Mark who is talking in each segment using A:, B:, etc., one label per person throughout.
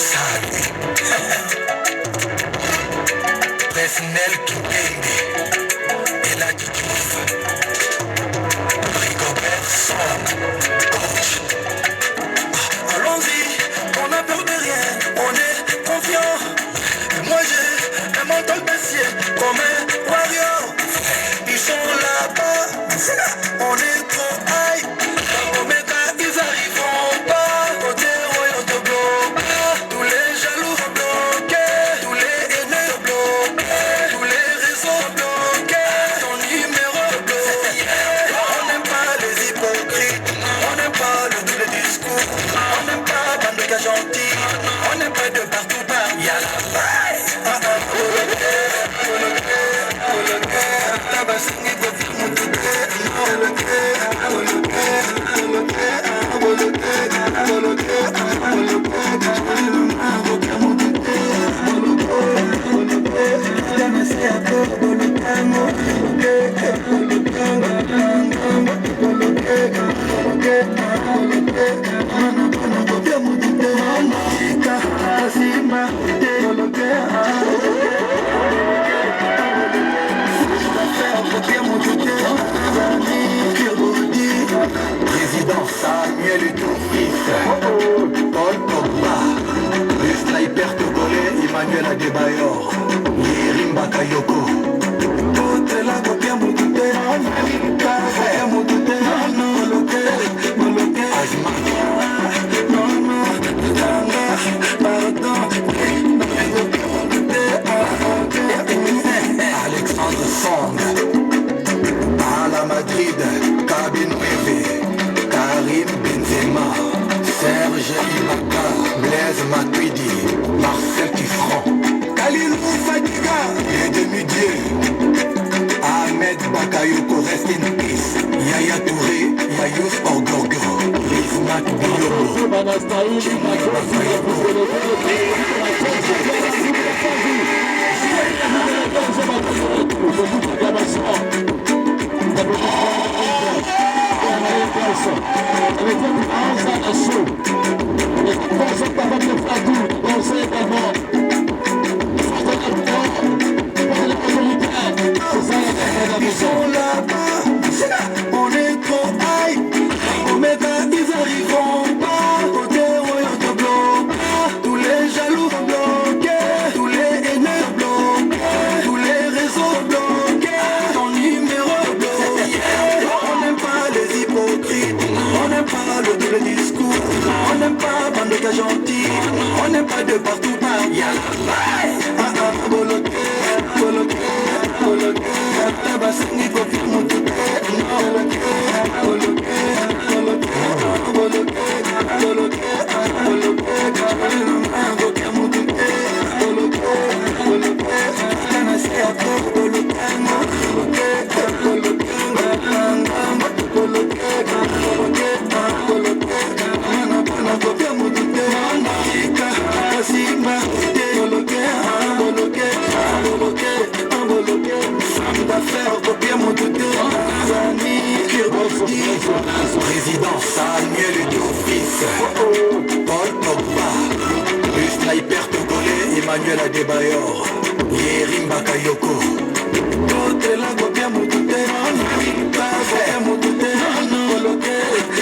A: Salut. Presnel Kibembe. Et la Diouf. Rigobert Son. Coach. Allons-y, on n'a peur de rien, on est confiant. Et moi j'ai un mental d'acier comme un warrior. Ils sont là-bas, on est trop high. Dans Omega, ils arriveront pas. Côté royaume de bloc, tous les jaloux sont bloqués, tous les haineux sont bloqués, tous les réseaux sont bloqués, ton numéro bloqué. On n'aime pas les hypocrites, on n'aime pas le double discours, on n'aime pas bande de gars gentils, on n'aime pas de partout par. Y'a la faille. Président Samuel Eto'o-Fils, Paul Pogba, le sniper togolais Emmanuel Adebayor, Yerim Bakayoko. Toute la copie Moutouté, Café Moutouté, Moloké, Alexandre Song, à la Madrid, Cabine Rêvé, Karim Benzema, Serge Ibaka, Blaise Matuidi, Marcel Tifran, Khalilou Fadiga, les demi-dieux, Ahmed Bakayoko, rest in peace, Yaya Touré, Yayous Orgorgo, Rizmat Bilobo, ils sont là-bas, on est trop high. Omega, ils arriveront pas. Côté royaume de bloc, tous les jaloux sont bloqués, tous les haineux bloqués, tous les réseaux bloqués, ton numéro bloqué. On n'aime pas les hypocrites, on n'aime pas le double discours, on n'aime pas bande de gars gentils, on n'aime pas de partout par. Y'a la faille. Boloké, boloké, boloké, Tabassini, Kofi, Moutouté, boloké, boloké, boloké, boloké, boloké, boloké, Moutouté, boloké, boloké, Tanassi, Akko, boloké, boloké, boloké, boloké, boloké, Mana, Kofi, Moutouté, Ika, Kasimba, boloké, boloké, boloké, femme d'affaires, copier mon touté, président Samuel Eto'o-Fils, Paul Pogba, le sniper togolais Emmanuel Adebayor, Yerim Bakayoko. Toute la copier mon touté, copier mon touté, coloqué,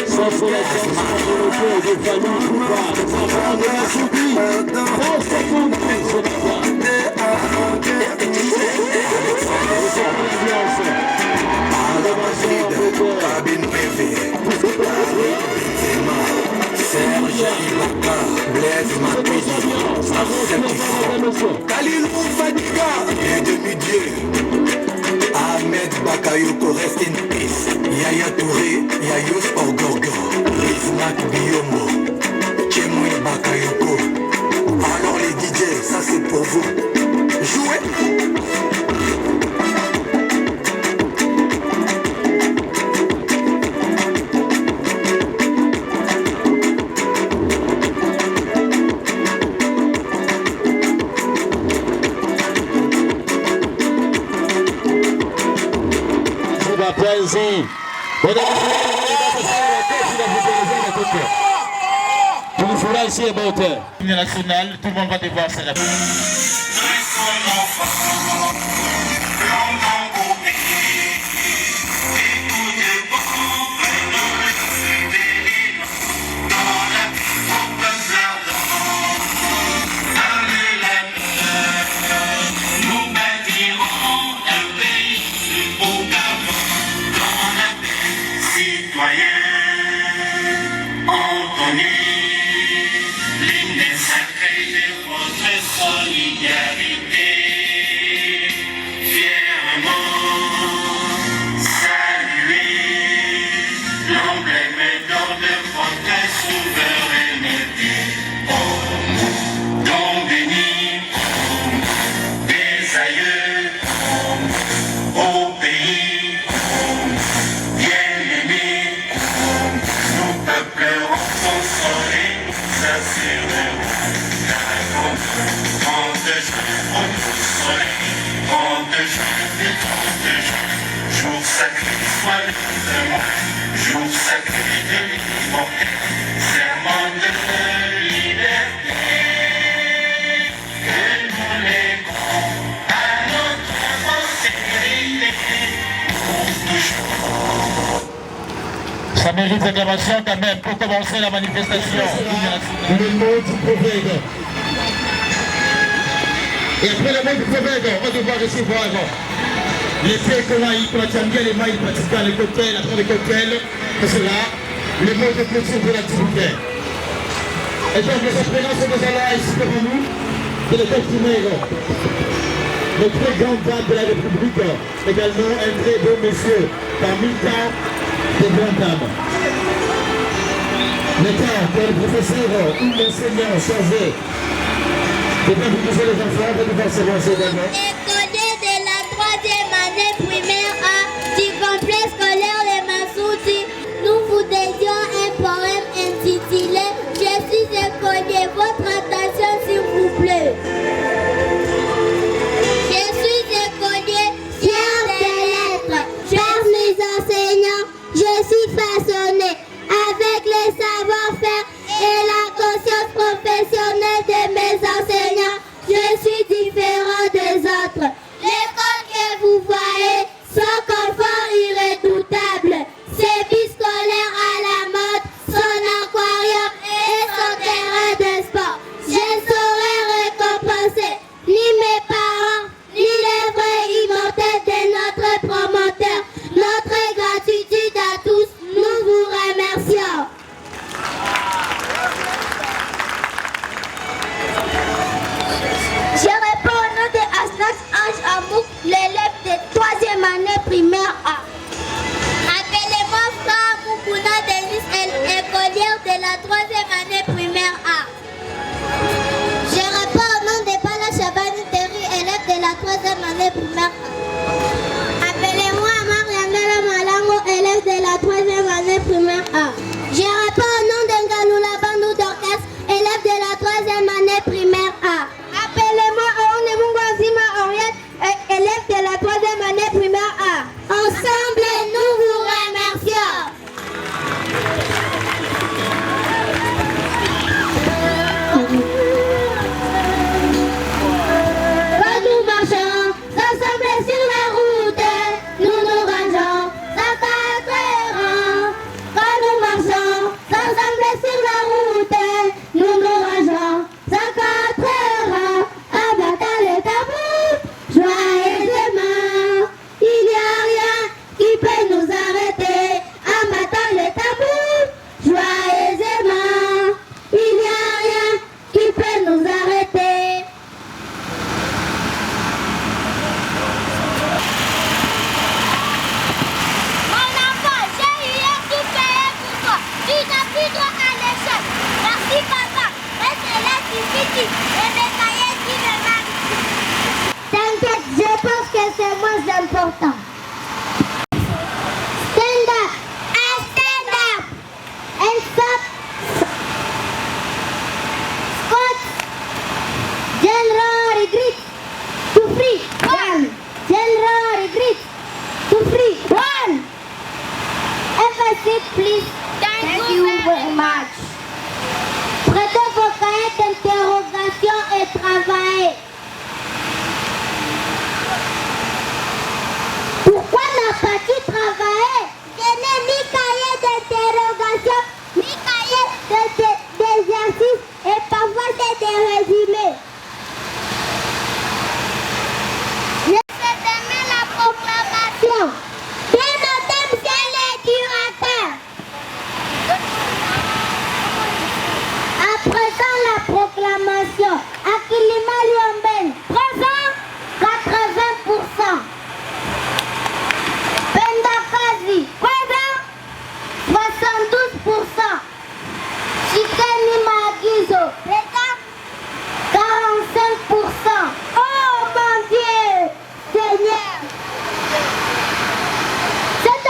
A: sans soleil, coloqué, des familles, sans femme de la soupie, dans cette monde, à la Madrid, Cabine Rêvé, Benzema, Serge Ibaka, Blaise Matuidi, Marcel Tifran, Khalilou Fadiga, les demi-dieux, Ahmed Bakayoko, rest in peace, Yaya Touré, Yayous Orgorgo, Rizmat Biombo, Tchemoui Bakayoko. Alors les DJ, ça c'est pour vous. Jouez.
B: tulifurahi ici bote.
C: National, tout le monde va devoir se répondre.
A: Jour sacré, sois le jour sacré de liberté, serment de liberté, que nous léguons à notre postérité pour toujours.
C: Ça mérite acclamation quand même pour commencer la manifestation.
B: Le mot du prophète. Et après le mot du prophète, on va devoir recevoir l'effet comment il pratique les mains, il pratique les cocktails, après les cocktails, c'est cela, le mot de clôture de l'activité. Et donc les apprenants sont déjà là ici devant nous, de le costumer. Le très grand dame de la République, également un très beau monsieur, parmi tant de grandes dames. Maintenant, quel professeur ou enseignant chargé de bien vous poser les enfants, de devoir s'avancer également.
D: Écolier de la 3e année primaire A du complexe scolaire Les Massoudi, nous vous dédions un poème intitulé « Je suis écolier ». Votre attention s'il vous plaît. Je suis écolier, fier des lettres, chers mes enseignants, je suis façonné avec les savoir-faire et la conscience professionnelle de mes enseignants. Je suis différent des autres. L'école que vous voyez, son confort irrédoutable, ses bus scolaires à la mode, son aquarium et son terrain de sport. Je saurais récompenser ni mes parents, ni les vrais immortels de notre promoteur. Notre gratitude à tous, nous vous remercions. Je réponds au nom de Asnas Ange Amouk, l'élève de 3e année primaire A. Appelez-moi Frère Moukouna Denis, écolière de la 3e année primaire A. Je réponds au nom de Bala Chabani Terry, élève de la 3e année primaire A. Appelez-moi Mariangala Malango, élève de la 3e année primaire A. Je réponds au nom de Ngaloula Bandou Dorcas, élève de la 3e année primaire A. Appelez-moi Onemungo Zima Henriette, élève de la 3e année primaire A. Ensemble, nous vous remercions. Quand nous marchons ensemble sur la route, nous nous rangeons à 4 rangs. Quand nous marchons ensemble sur la route, nous nous rangeons à 4 rangs. Abattant les tambours, joyeusement, il n'y a rien qui peut nous arrêter. Abattant les tambours, joyeusement, il n'y a rien qui peut nous arrêter. Mon enfant, j'ai hier tout payé pour toi. Tu n'as plus droit à l'échec. Merci papa. Reste là, tu finis. Et mes cahiers qui me manquent. T'inquiète, je pense que c'est moins important. Stand up. And stand up. And stop. Scott. General regret. To free. One. General regret. To free. One. Have a seat, please. Thank you very much. aller travailler. Pourquoi n'a pas-tu travaillé? Je n'ai ni cahier d'interrogation, ni cahier d'exercice et parfois c'est des résumés. Je vais demain la proclamation. Bien noté, monsieur le directeur. À présent, la proclamation. Akilima Liomben, présent 80%. Pendakazi, présent 72%. Chikeni Magizo, présent 45%. Oh mon Dieu, Seigneur. C'est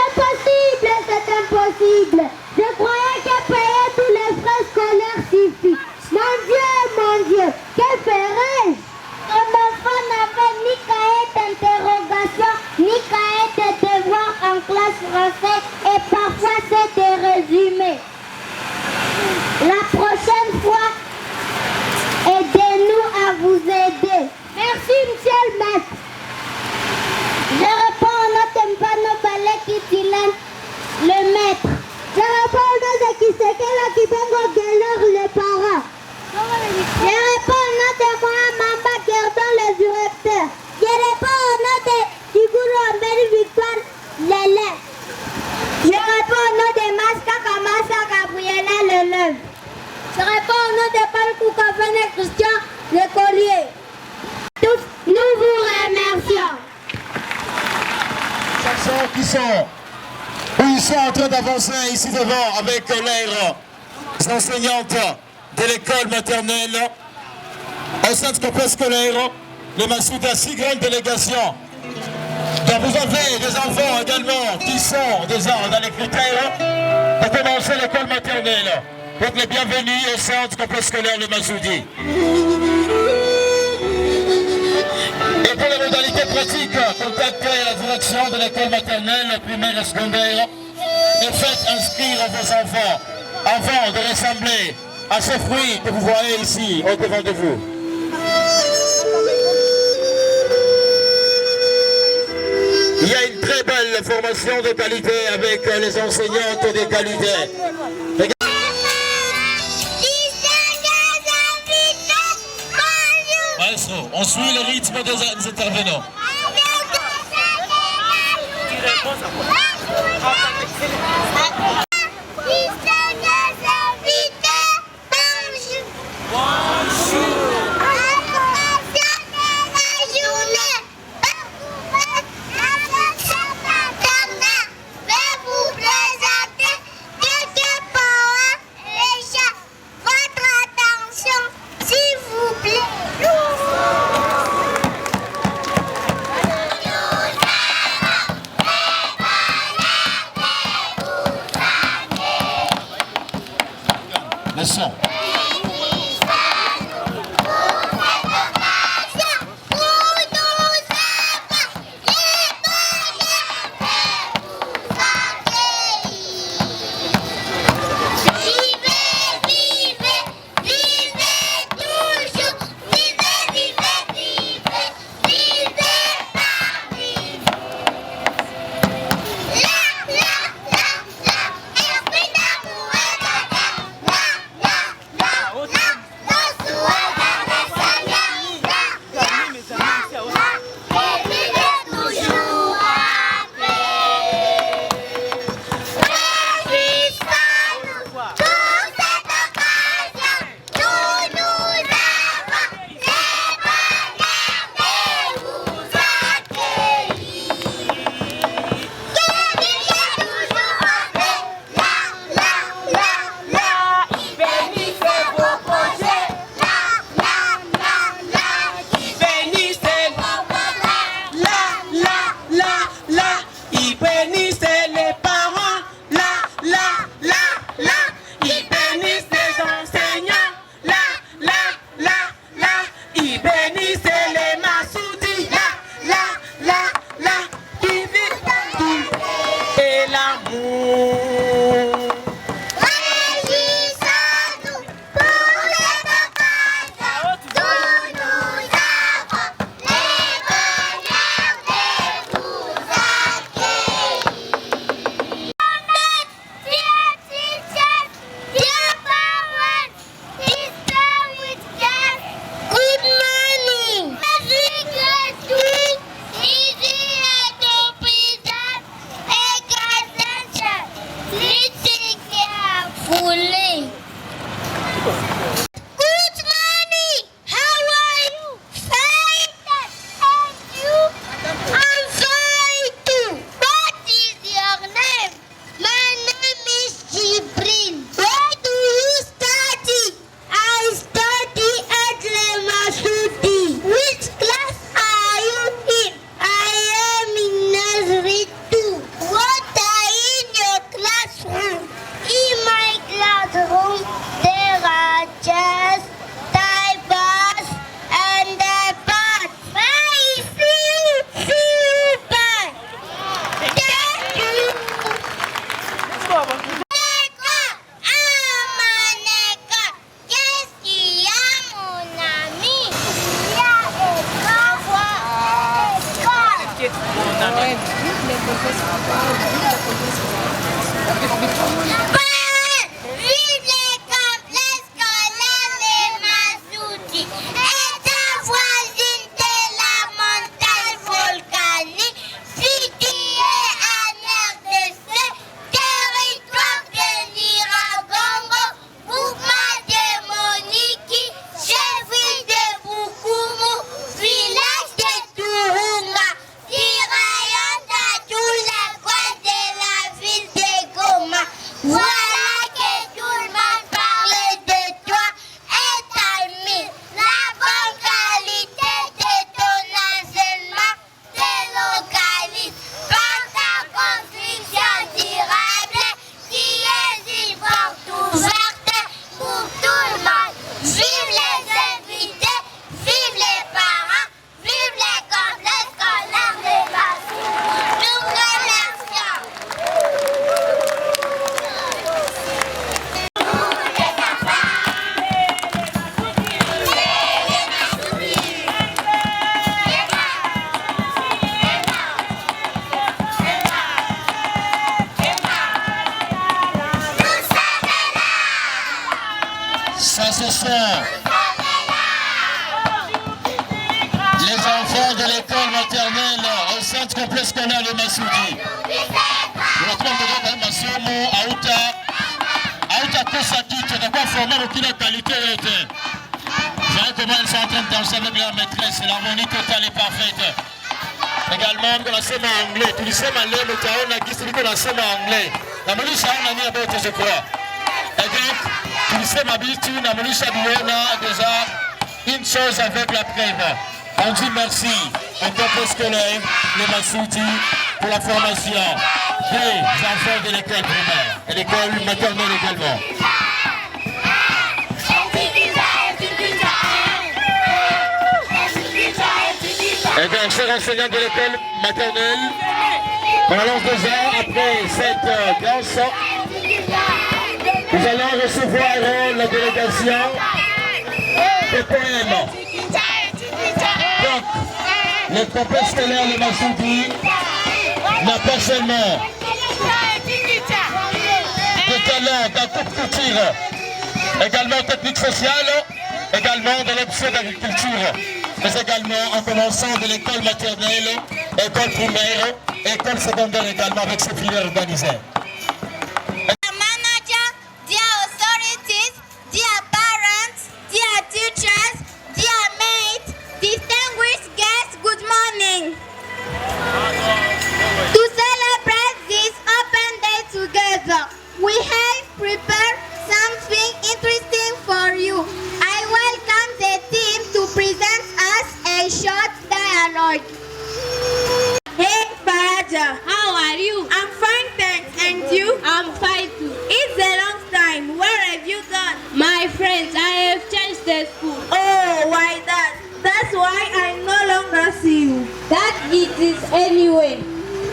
D: impossible. Je croyais que payer tous les frais scolaires suffit. Mon Dieu, que ferais-je? Mon enfant n'avait ni cahier d'interrogation, ni cahier de devoir en classe français et parfois c'est des résumés. La prochaine fois, aidez-nous à vous aider. Merci, monsieur le maître. Je réponds au nom de Mpano Balek Kitilan, le maître. Je réponds au nom de Kisekela Kibongo Gelor, le parent. Je réponds au nom de moi, Mamba Gerdon, le directeur. Je réponds au nom de Tiguru Amberi Victoire, l'élève. Je réponds au nom de Maska Kamasa Gabriela, l'élève. Je réponds au nom de Palkou Kavene Christian, l'écolier. Tous, nous vous remercions.
C: Ils sont en train d'avancer ici devant avec les enseignantes de l'école maternelle au centre scolaire, les Massouda, 6 grandes délégations. Donc vous avez des enfants également qui sont déjà dans les critères pour commencer l'école maternelle. Donc les bienvenus au centre scolaire Le Massoudi. Et pour les modalités pratiques, contactez la direction de l'école maternelle, primaire et secondaire et faites inscrire vos enfants avant de ressembler à ce fruit que vous voyez ici au devant de vous. Il y a une très belle formation de qualité avec les enseignantes de qualité. Maestro, on suit le rythme des intervenants. Le son.
D: fully. Good morning. How are you? Fine. And you? I'm fine too. What is your name? My name is Jibril. Where do you study? I study at Lemasuti. Which class are you in? I am in Nursery 2. What are in your classroom? In my classroom, there are chairs, typos, and a pot. I see you. Bye. Thank you. Qu'est-ce qu'il y a, mon ami? Il y a vive les complexes scolaires des Massoudi. Et ta voisine de la montagne volcanique, située en RDC, territoire de l'Iragongo, mouvement démonique, chef de Bukumu, village de Turunga, tiraillon dans tous les coins de la ville de Goma. Voilà que tout le monde parle de toi et t'admire. La bonne qualité de ton enseignement te localise par ta construction durable qui est une porte ouverte pour tout le monde. Vive les invités, vive les parents, vive les complexes scolaires de Bassou. Nous remercions.
C: Ça, ce sont les enfants de l'école maternelle au centre complexe scolaire de Massoudi. Auta formé aucune qualité. Vous voyez comment ils sont en train de danser avec leur maîtresse. L'harmonie totale est parfaite. Également, on a ça en anglais. Tu dis ça en anglais, mais on a dit que on a ça en anglais. La monnaie, ça on a mis à bout, je crois. Et donc, tu dis ça ma habitude, la monnaie, ça on a déjà une chose avec la preuve. On dit merci au complexe scolaire, les Massoudi, pour la formation des enfants de l'école primaire et l'école maternelle également. Et bien, chers enseignants de l'école maternelle, on lance déjà après cette danse. Nous allons recevoir la délégation des poèmes. Donc, le complexe scolaire de Massoudi n'a pas seulement de talent dans toute culture, également technique sociale, également de l'option d'agriculture, mais également en commençant de l'école maternelle, école primaire, école secondaire également avec ses filières organisées.
D: We have prepared something interesting for you. I welcome the team to present us a short dialogue. Hey Faraja, how are you? I'm fine, thanks. And you? I'm fine too. It's a long time. Where have you gone? My friends, I have changed the school. Oh, why that? That's why I no longer see you. That it is anyway.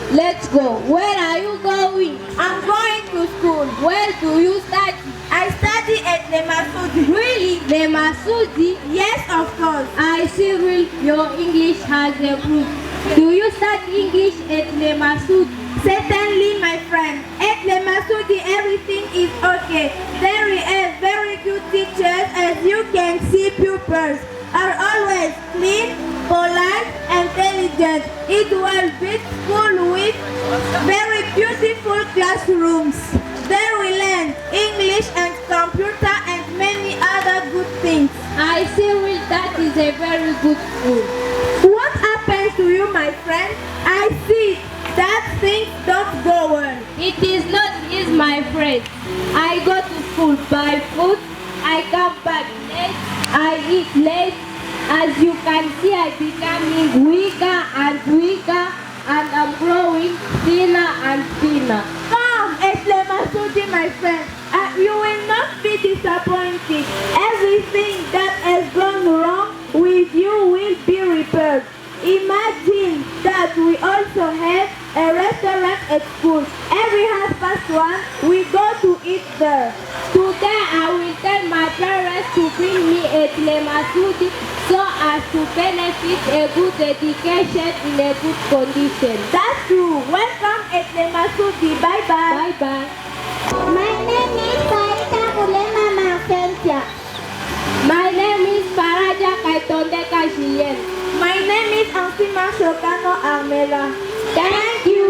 D: Let's go. Where are you going? I'm going to school. Where do you study? I study at Lemasuti. Really? Lemasuti? Yes, of course. I see your English has improved. Do you study English at Lemasuti? Certainly, my friend. At Lemasuti, everything is okay. There are very good teachers. As you can see, pupils are always clean, polite, intelligent. It will be school with very beautiful classrooms. There we learn English
E: a very good school.
F: What happens to you, my friend? I see that things don't go well.
E: It is not easy, my friend. I go to school by foot, I come back late, I eat late. As you can see, I'm becoming weaker and weaker, and I'm growing thinner and thinner.
F: Come, Esle Masudi, my friend. You will not be disappointed. Everything that has gone wrong with you will be repaired. Imagine that we also have a restaurant at school. Every 1:30 we go to eat there.
E: Today I will tell my parents to bring me a Masudi so as to benefit a good education in a good condition.
F: That's true. Welcome at Masudi. Bye bye.
E: Bye bye.
D: My name is Saita Kulema Markentia.
E: My name is Faraja Kaitonde Kashien.
F: My name is Ansima Shokano Armela.
E: Thank you.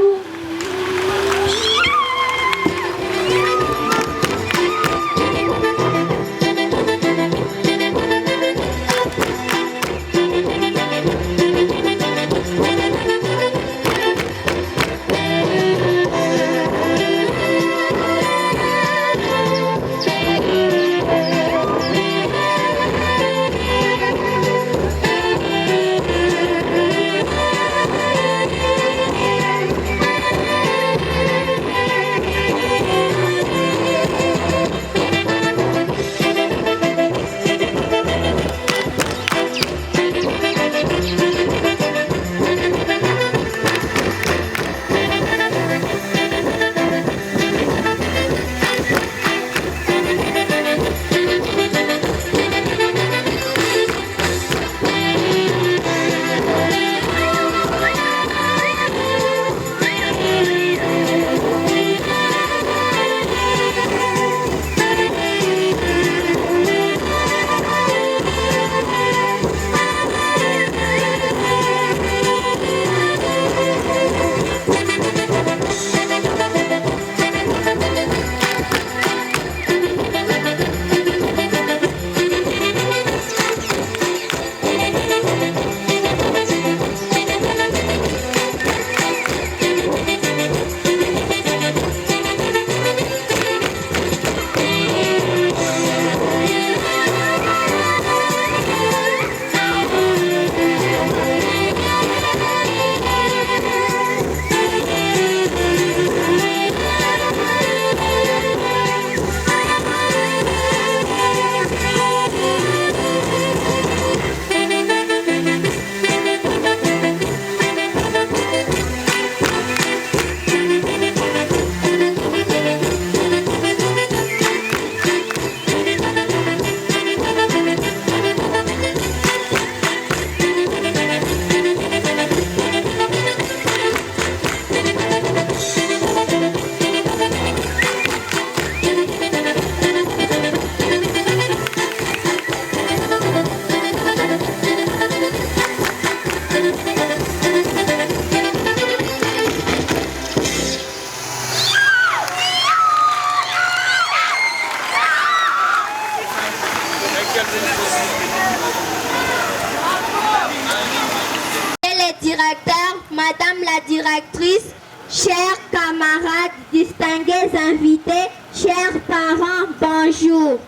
D: Madame la directrice, chers camarades, distingués invités, chers parents, bonjour.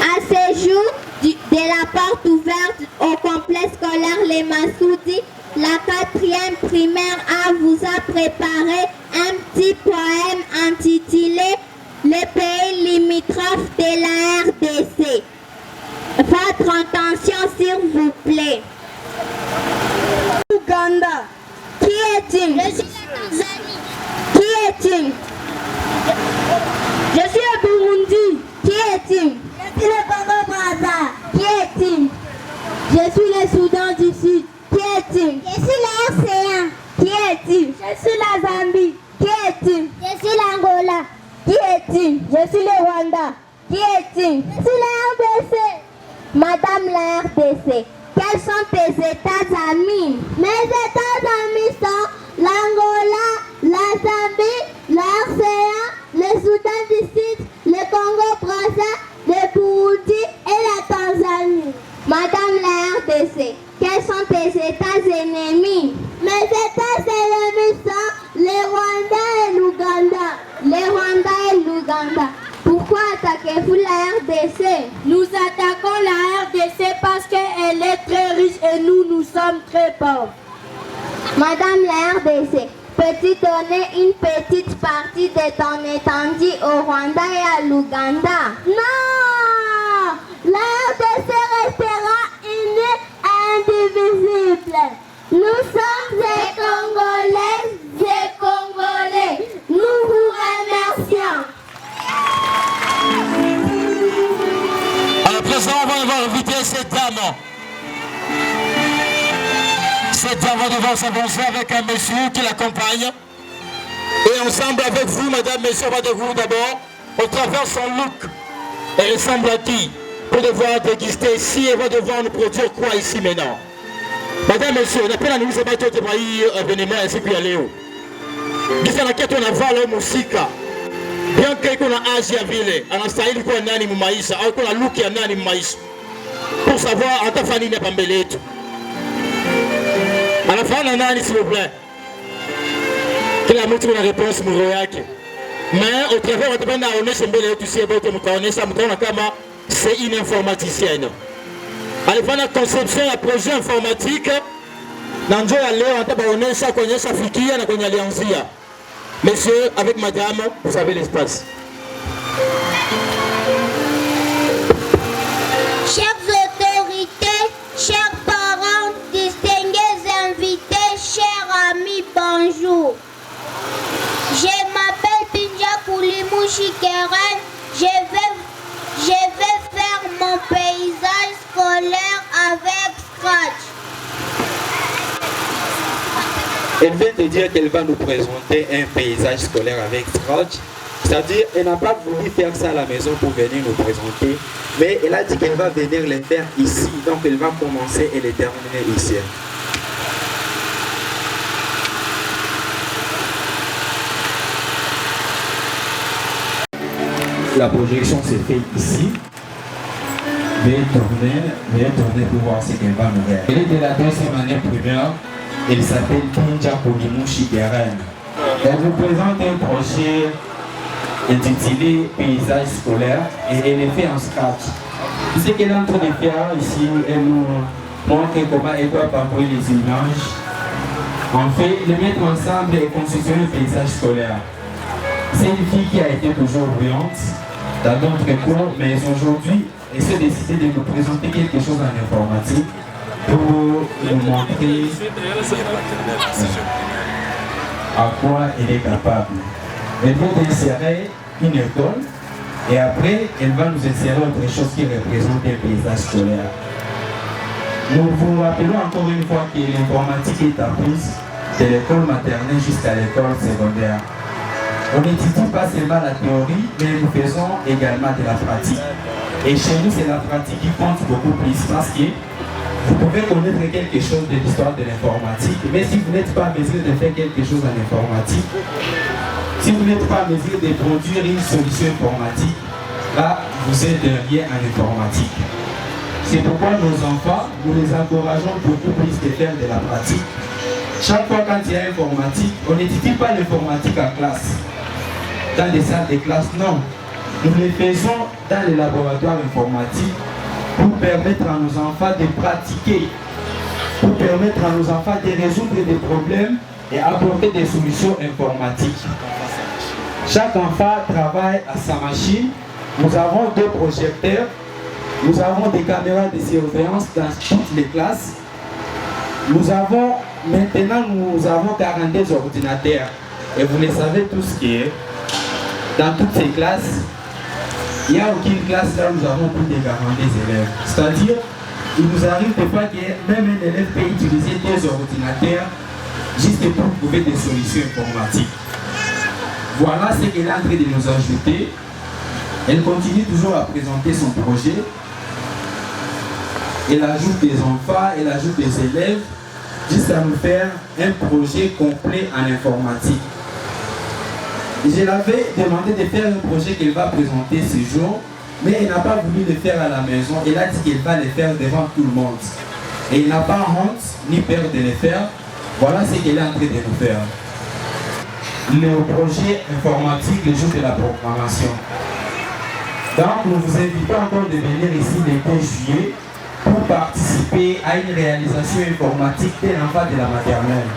D: À ce jour, de la porte ouverte au complexe scolaire Les Massoudi, la 4e primaire A vous a préparé un petit poème intitulé « Les pays limitrophes de la RDC ». Votre attention s'il vous plaît.
F: Ouganda.
D: Qui est-il?
E: Je suis la Tanzanie.
D: Qui est-il?
F: Je suis le Burundi.
D: Qui est-il?
F: Je suis le Congo-Brazza.
D: Qui est-il?
F: Je suis le Soudan du Sud.
D: Qui est-il?
F: Je suis l'Océan.
D: Qui est-il?
F: Je suis la Zambie.
D: Qui est-il?
F: Je suis l'Angola.
D: Qui est-il?
F: Je suis le Rwanda.
D: Qui est-il?
F: Je suis la RDC.
D: Madame la RDC, quels sont tes États amis?
F: Mes États amis sont l'Angola, la Zambie, l'Océan, le Soudan du Sud, le Congo-Brazza, le Burundi et la Tanzanie.
D: Madame l'Ouganda. Pourquoi attaquez-vous la RDC?
E: Nous attaquons la RDC parce qu'elle est très riche et nous sommes très pauvres.
D: Madame la RDC, peux-tu donner une petite partie de ton étendue au Rwanda et à l'Ouganda? Non! La RDC restera unie et indivisible. Nous sommes des Congolais, des Congolais. Nous vous remercions.
C: À présent, on va inviter cette dame. Cette dame va devoir s'avancer avec un monsieur qui l'accompagne. Et ensemble avec vous, madame, monsieur, on va de vous d'abord, au travers son look. Elle ressemble à qui? Pour devoir déguster ici, elle va devoir nous produire quoi ici maintenant? Madame, monsieur, on appelle à nous, c'est pas tout le événement ainsi que Léo. Dis à la quête, on a valé musika. Bien qu'on a agi à ville, on a style quoi nani mumaïsa, on a look ya nani mumaïsa. Pour savoir, en ta famille n'est pas mbelé. À la fin, on a s'il vous plaît. Quelle est la réponse, Mouroyak? Mais au travers, on a on est mbelé, tu sais, c'est une informaticienne. À la fin de la conception, il y a un projet informatique. Nanjo ya leo, on a ça, qu'on a ça, fikia, on a l'allianzia. Monsieur, avec madame, vous avez l'espace.
D: Chères autorités, chers parents, distingués invités, chers amis, bonjour. Je m'appelle Pinja Koulimouchi Keren. Je vais faire mon paysage scolaire avec Scratch.
G: Elle vient de dire qu'elle va nous présenter un paysage scolaire avec Scratch. C'est-à-dire, elle n'a pas voulu faire ça à la maison pour venir nous présenter, mais elle a dit qu'elle va venir les faire ici. Donc, elle va commencer et les terminer ici. La projection s'est faite ici. Veuillez tourner pour voir ce qu'elle va nous faire. Elle est de la 2e année primaire. Elle s'appelle Pinja Koulimouchi Keren. Elle vous présente un projet intitulé Paysage scolaire et elle est fait en Scratch. Ce qu'elle est en train de faire ici, elle nous montre comment elle doit parcourir les images. En fait, les mettre ensemble et constituer un paysage scolaire. C'est une fille qui a été toujours brillante dans d'autres cours, mais aujourd'hui, elle s'est décidée de nous présenter quelque chose en informatique pour nous montrer à quoi elle est capable. Elle va insérer une école et après, elle va nous insérer autre chose qui représente un paysage scolaire. Nous vous rappelons encore une fois que l'informatique est apprise de l'école maternelle jusqu'à l'école secondaire. On n'étudie pas seulement la théorie, mais nous faisons également de la pratique. Et chez nous, c'est la pratique qui compte beaucoup plus parce que vous pouvez connaître quelque chose de l'histoire de l'informatique, mais si vous n'êtes pas en mesure de faire quelque chose en informatique, si vous n'êtes pas en mesure de produire une solution informatique, là, vous êtes rien en informatique. C'est pourquoi nos enfants, nous les encourageons beaucoup plus de faire de la pratique. Chaque fois quand il y a informatique, on n'étudie pas l'informatique en classe, dans les salles de classe, non. Nous les faisons dans les laboratoires informatiques pour permettre à nos enfants de pratiquer, pour permettre à nos enfants de résoudre des problèmes et apporter des solutions informatiques. Chaque enfant travaille à sa machine. Nous avons 2 projecteurs, nous avons des caméras de surveillance dans toutes les classes. Maintenant, nous avons 42 ordinateurs. Et vous le savez tous que dans toutes ces classes, il n'y a aucune classe là où nous avons plus de 42 élèves. C'est-à-dire, il nous arrive des fois que même un élève peut utiliser 2 ordinateurs juste pour trouver des solutions informatiques. Voilà ce qu'elle est en train de nous ajouter. Elle continue toujours à présenter son projet. Elle ajoute des enfants, elle ajoute des élèves, jusqu'à nous faire un projet complet en informatique. Je l'avais demandé de faire un projet qu'elle va présenter ce jour, mais elle n'a pas voulu le faire à la maison. Elle a dit qu'elle va le faire devant tout le monde. Et elle n'a pas honte ni peur de le faire. Voilà ce qu'elle est en train de nous faire. le projet informatique le jour de la programmation. Donc nous vous invitons encore de venir ici le 15 juillet pour participer à une réalisation informatique dès l'enfant de la maternelle.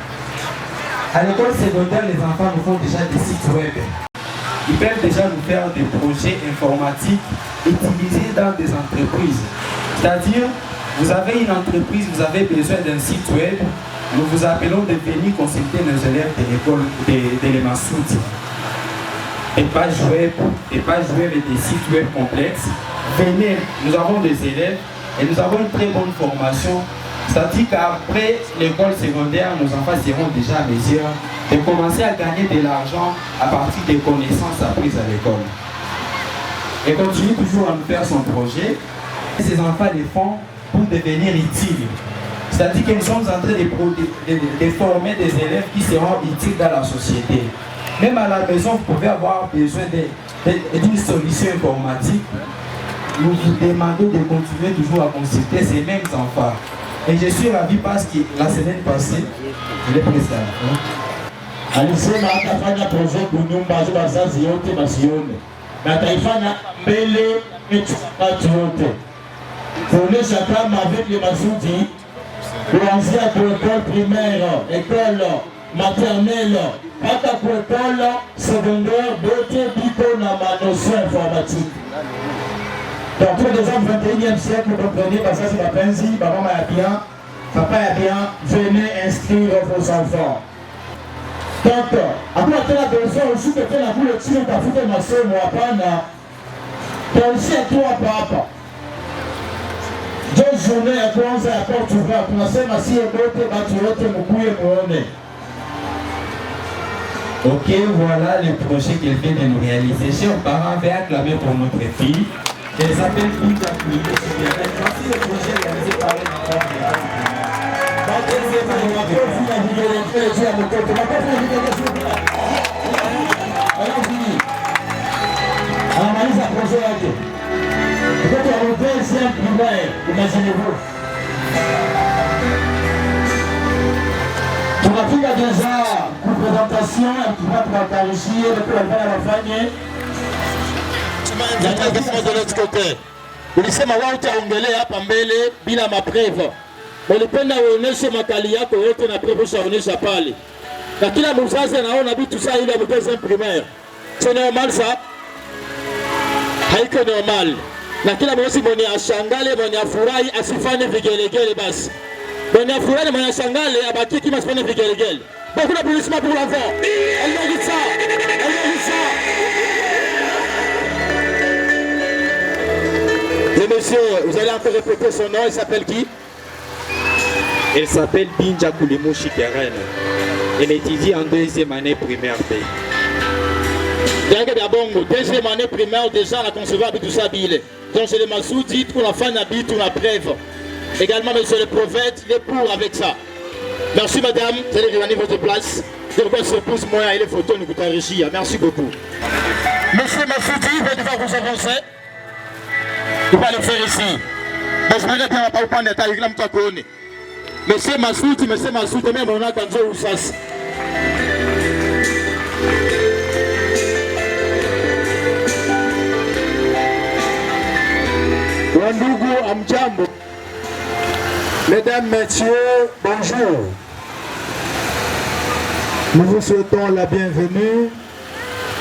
G: À l'école secondaire, les enfants nous font déjà des sites web. Ils peuvent déjà nous faire des projets informatiques utilisés dans des entreprises. C'est-à-dire, vous avez une entreprise, vous avez besoin d'un site web, nous vous appelons de venir consulter nos élèves de l'école de Massoudi. Des pages web et des sites web complexes. Venez, nous avons des élèves et nous avons une très bonne formation. C'est-à-dire qu'après l'école secondaire, nos enfants seront déjà à mesure de commencer à gagner de l'argent à partir des connaissances apprises à l'école. Et continue toujours à nous faire son projet. Ces enfants les font pour devenir utiles. C'est-à-dire que nous sommes en train de former des élèves qui seront utiles dans la société. Même à la maison, vous pouvez avoir besoin d'une solution informatique. Nous vous demandons de continuer toujours à consulter ces mêmes enfants. Et je suis ravi parce que la semaine passée, je l'ai présenté.
B: Alisema atafanya projet kunyumba za wazazi yote basione. Na ataifanya mbele yetu watu wote. Kuonesha kama avec les Massoudi, kuanzia kwa école primaire, école maternelle, hata kwa école secondaire, bote biko na manotion informatique. Donc tous les hommes 21e siècle, vous comprenez, parce que c'est la pensi, maman est bien, papa est bien, venez inscrire vos enfants. Donc, après la besoin aussi de faire la boule de tir, t'as foutu ma soeur, moi, pana. T'as aussi à toi, papa. 2 journées à kwanza ya porte ouverte, tunasema si ebote, batu yote mkuye muone.
G: Ok, voilà le projet qu'elle vient de nous réaliser. Chers parents, veuillez acclamer pour notre fille. Elle s'appelle Binja Koulimou Chikerene. Voici le projet réalisé par les enfants de la
B: anamaliza projet yake. Mtoto wa deuxième primaire, imaginez-vous. Tunafika déjà pour présentation, tunatarishie le plan wanafanya.
C: De l'autre côté. Ulisema wao utaongelea hapa mbele bila mapreve. Walipenda uoneshe makali yako yote na preve ushaonesha pale. Na kila mzazi anaona vitu saa ile ya deuxième primaire. C'est normal ça? Haiko normal. Na kila mmoja mwenye ashangale, mwenye afurahi asifanye vigelegele basi. Mwenye afurahi, mwenye ashangale abaki kima asifanye vigelegele. Beaucoup d'applaudissements pour l'enfant. Elle mérite ça. Elle mérite ça. Et monsieur, vous allez encore répéter son nom, il s'appelle qui?
G: Elle s'appelle Binja Koulimou Chikerene. Elle étudie en 2e année primaire B.
C: Deuxième année primaire, déjà, la concevable tout ça, bile. Donc, c'est le Massoudi, pour la fin d'habit, pour la brève. Également, monsieur le prophète, il est pour avec ça. Merci, madame. Vous allez revenir votre place. Je regarde sur pouce, moi, et les photos, nous coûtent régie. Merci beaucoup. Monsieur Massoudi, il va devoir vous avancer. Il va le faire ici. Mais je ne vais pas prendre des tailles, là, je connais. Monsieur Massoudi, même on a quand je vous fasse.
B: Wandugu amjambo. Mesdames, messieurs, bonjour. Nous vous souhaitons la bienvenue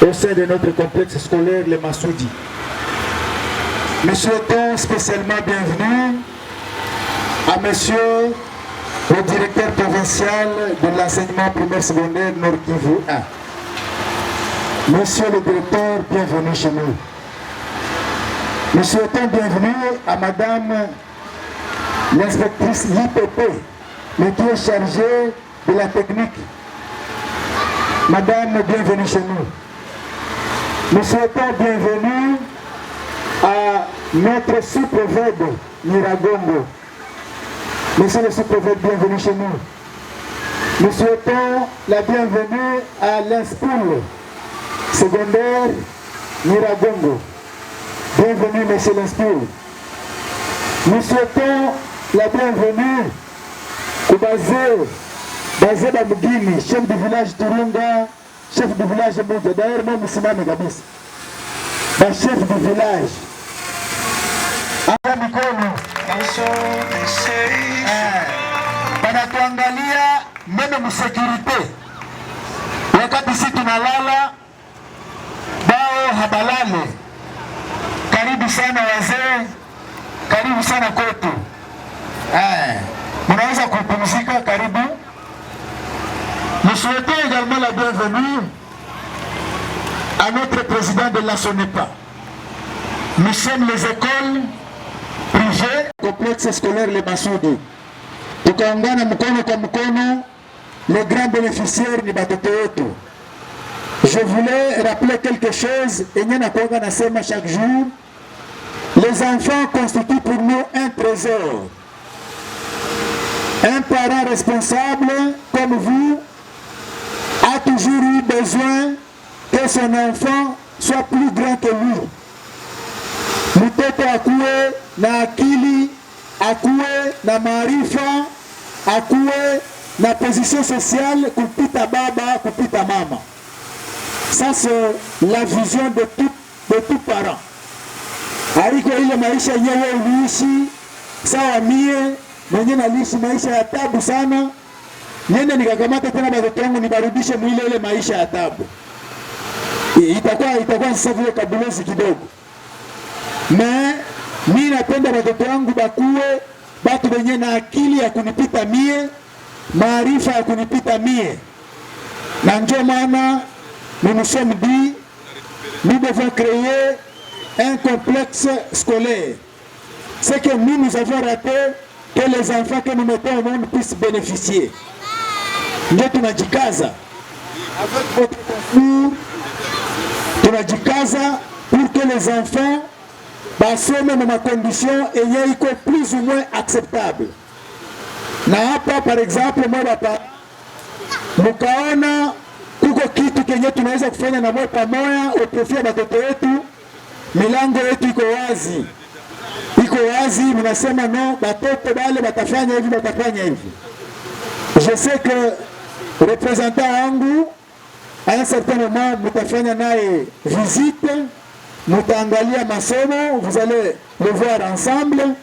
B: au sein de notre complexe scolaire Les Massoudi. Nous souhaitons spécialement bienvenue à monsieur le directeur provincial de l'enseignement primaire secondaire Nord Kivu 1. Monsieur le directeur, bienvenue chez nous. Nous souhaitons bienvenue à madame l'inspectrice l'IPP, mais qui est chargée de la technique. Madame, bienvenue chez nous. Nous souhaitons bienvenue à notre sous-préfet Niragongo. Monsieur le sous-préfet, bienvenue chez nous. Nous souhaitons la bienvenue à l'INSPOUL secondaire Niragongo. Bienvenue, monsieur l'INSPOUL. Nous souhaitons la bienvenue au Bazé Bamugini, chef du village Turunga,
H: chef du village moja. D'ailleurs moi msimame kabisa. Ba chef du village. Anga mikono. Banatuangalia meme msekirite. Wakati sisi tunalala bao habalale. Karibu sana wazee. Karibu sana kwetu. Mnaweza kupumzika, karibu. Nous souhaitons également la bienvenue à notre président de la SONEPA. Nous sommes les écoles privées, complexe scolaire Les Masudi. Tukaungana mkono kwa mkono, les grands bénéficiaires ni batoto wetu. Je voulais rappeler quelque chose, enye na kuanga nasema chaque jour, les enfants constituent pour nous un trésor. Un parent responsable comme vous a toujours eu besoin que son enfant soit plus grand que lui. Mtoto akuwe na akili, akuwe na maarifa, akuwe na position sociale kupita baba, kupita mama. Ça c'est la vision de tout parent. Haiko ile maisha yenyewe uliishi sawa mie mwenye naliishi maisha ya tabu sana. Nende nikakamata tena watoto wangu nibarudishe mwile ile maisha ya tabu. Itakuwa sasa vile kabulozi kidogo. Mais mimi napenda watoto wangu bakuwe batu wenye na akili ya kunipita mie, maarifa ya kunipita mie. Na ndio maana nous sommes dit nous devons créer un complexe scolaire. C'est que nous avons raté que les enfants que nous mettons au monde puissent bénéficier. Ndio tunajikaza avec votre concours, tunajikaza pour que les enfants basome dans ma condition yenye iko plus ou moins acceptable. Na hapa par exemple moi bapa mukaona kuko kitu kenye tunaweza kufanya na mwe pamoja au profit ya watoto wetu, milango yetu iko wazi. Iko wazi, mnasema no, batoto bale batafanya hivi, batafanya hivi. Je sais que représentant wangu à un certain moment mutafanya naye visite, mutaangalia masomo, vous allez le voir ensemble.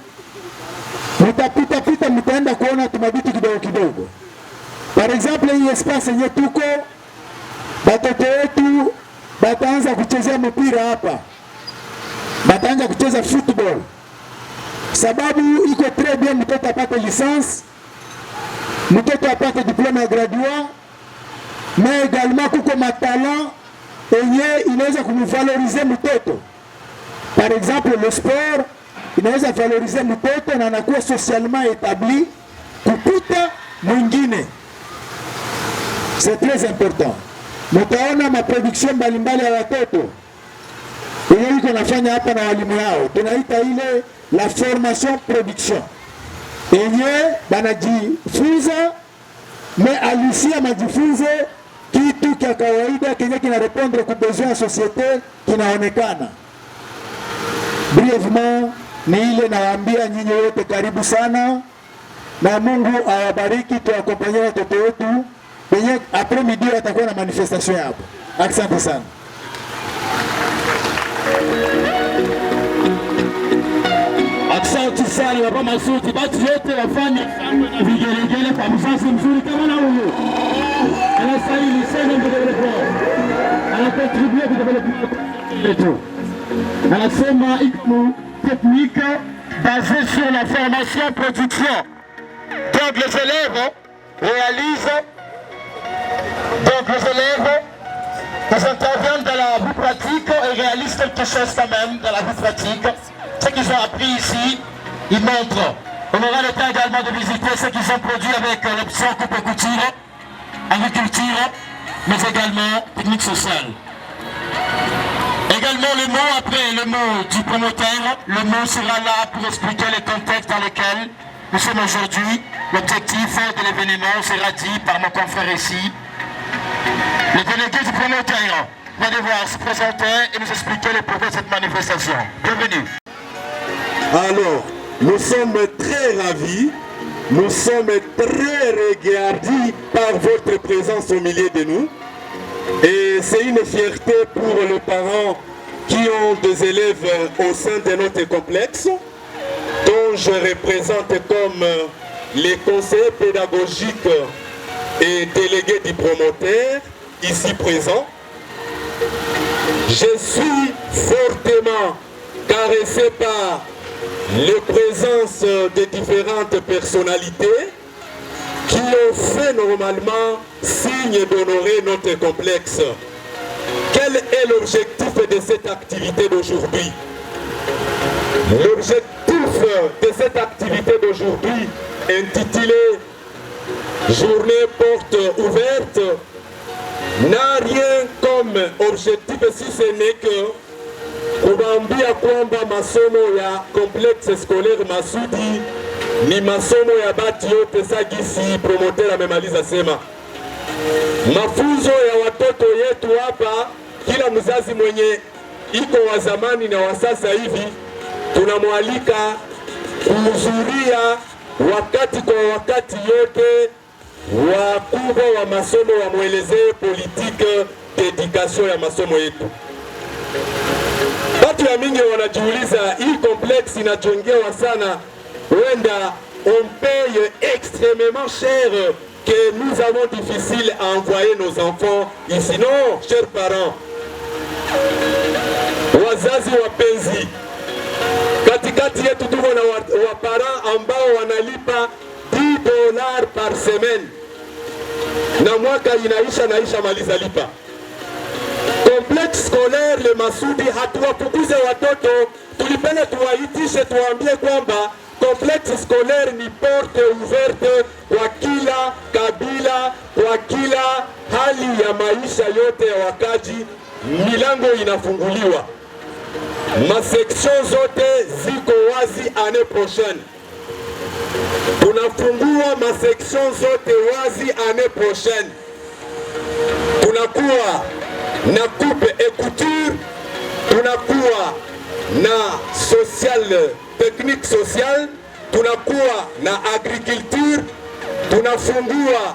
H: Mutapita mutaenda kuona tumabitu kidogo kidogo. Par exemple, hii espace yenye tuko batoto wetu bataanza kuchezea mpira hapa. Bataanza kucheza football. Sababu iko très bien mtoto apate licence, mtoto apate diplôme ya graduat, mais également kuko matalent enye inaweza kumvaloriser mtoto. Par exemple, le sport inaweza valoriser mtoto na anakuwa socialement établi kupita mwingine. C'est très important. Mtaona maproduction mbalimbali ya watoto yenye iko nafanya hapa na walimu yao. Tunaita ile la formation production. Enye banajifunza mais alisia majifunze kitu kia kawaida kenye kina répondre ku besoin ya société kinaonekana. Brièvement ni ile nawaambia nyinyi wote karibu sana na Mungu awabariki, tuakompanye watoto wetu wenye après midi atakuwa na manifestation hapo. Asante sana. Asante sana baba Masudi, batu yote wafanye vigelegele kwa mzazi mzuri kama na huyo. Anastahili sana development. Anacontribue kwa development yetu. Anasema iko technique basée sur la formation production. Donc les élèves réalisent, ils interviennent dans la vie pratique et réalisent quelque chose quand même dans la vie pratique. Ce qu'ils ont appris ici, ils montrent. On aura le temps également de visiter ce qu'ils ont produit avec l'option coupe et couture, agriculture, mais également technique sociale. Également le mot après, le mot du promoteur, le mot sera là pour expliquer les contextes dans lesquels nous sommes aujourd'hui. L'objectif de l'événement sera dit par mon confrère ici. Le délégué du promoteur va devoir se présenter et nous expliquer les projets de cette manifestation. Bienvenue.
I: Alors, nous sommes très ravis, nous sommes très regardés par votre présence au milieu de nous. Et c'est une fierté pour les parents qui ont des élèves au sein de notre complexe, dont je représente comme les conseillers pédagogiques et délégués du promoteur, ici présents. Je suis fortement caressé par les présences de différentes personnalités qui ont fait normalement signe d'honorer notre complexe. Quel est l'objectif de cette activité d'aujourd'hui? L'objectif de cette activité d'aujourd'hui, intitulée Journée porte ouverte, n'a rien comme objectif si ce n'est que kuwaambia kwamba masomo ya complexe scolaire Masudi ni masomo ya bati yote. Sagisi promoter amemaliza sema mafunzo ya watoto yetu hapa. Kila mzazi mwenye iko wa zamani na wa sasa hivi tunamwalika kuhudhuria wakati kwa wakati yote. Wakubwa wa masomo wamwelezee politike dedikasyon ya masomo yetu. Watu ya mingi wanajiuliza hii complexe inajongewa sana, wenda on paye extrêmement cher que nous avons difficile à envoyer nos enfants ici. Non, chers parents, wazazi wapenzi, katikati yetu tuko na waparents ambao wanalipa $10 par semaine na mwaka inaisha maliza lipa. Complexe scolaire le Masudi hatuwapukuze watoto, tulipenda tuwaitishe tuwaambie kwamba complexe scolaire ni porte ouverte kwa kila kabila, kwa kila hali ya maisha yote ya wakaji. Milango inafunguliwa, masection zote ziko wazi. Année prochaine tunafungua masection zote wazi. Année prochaine tunakuwa na coupe et couture, tunakuwa na social, technique sociale, tunakuwa na agriculture, tunafungua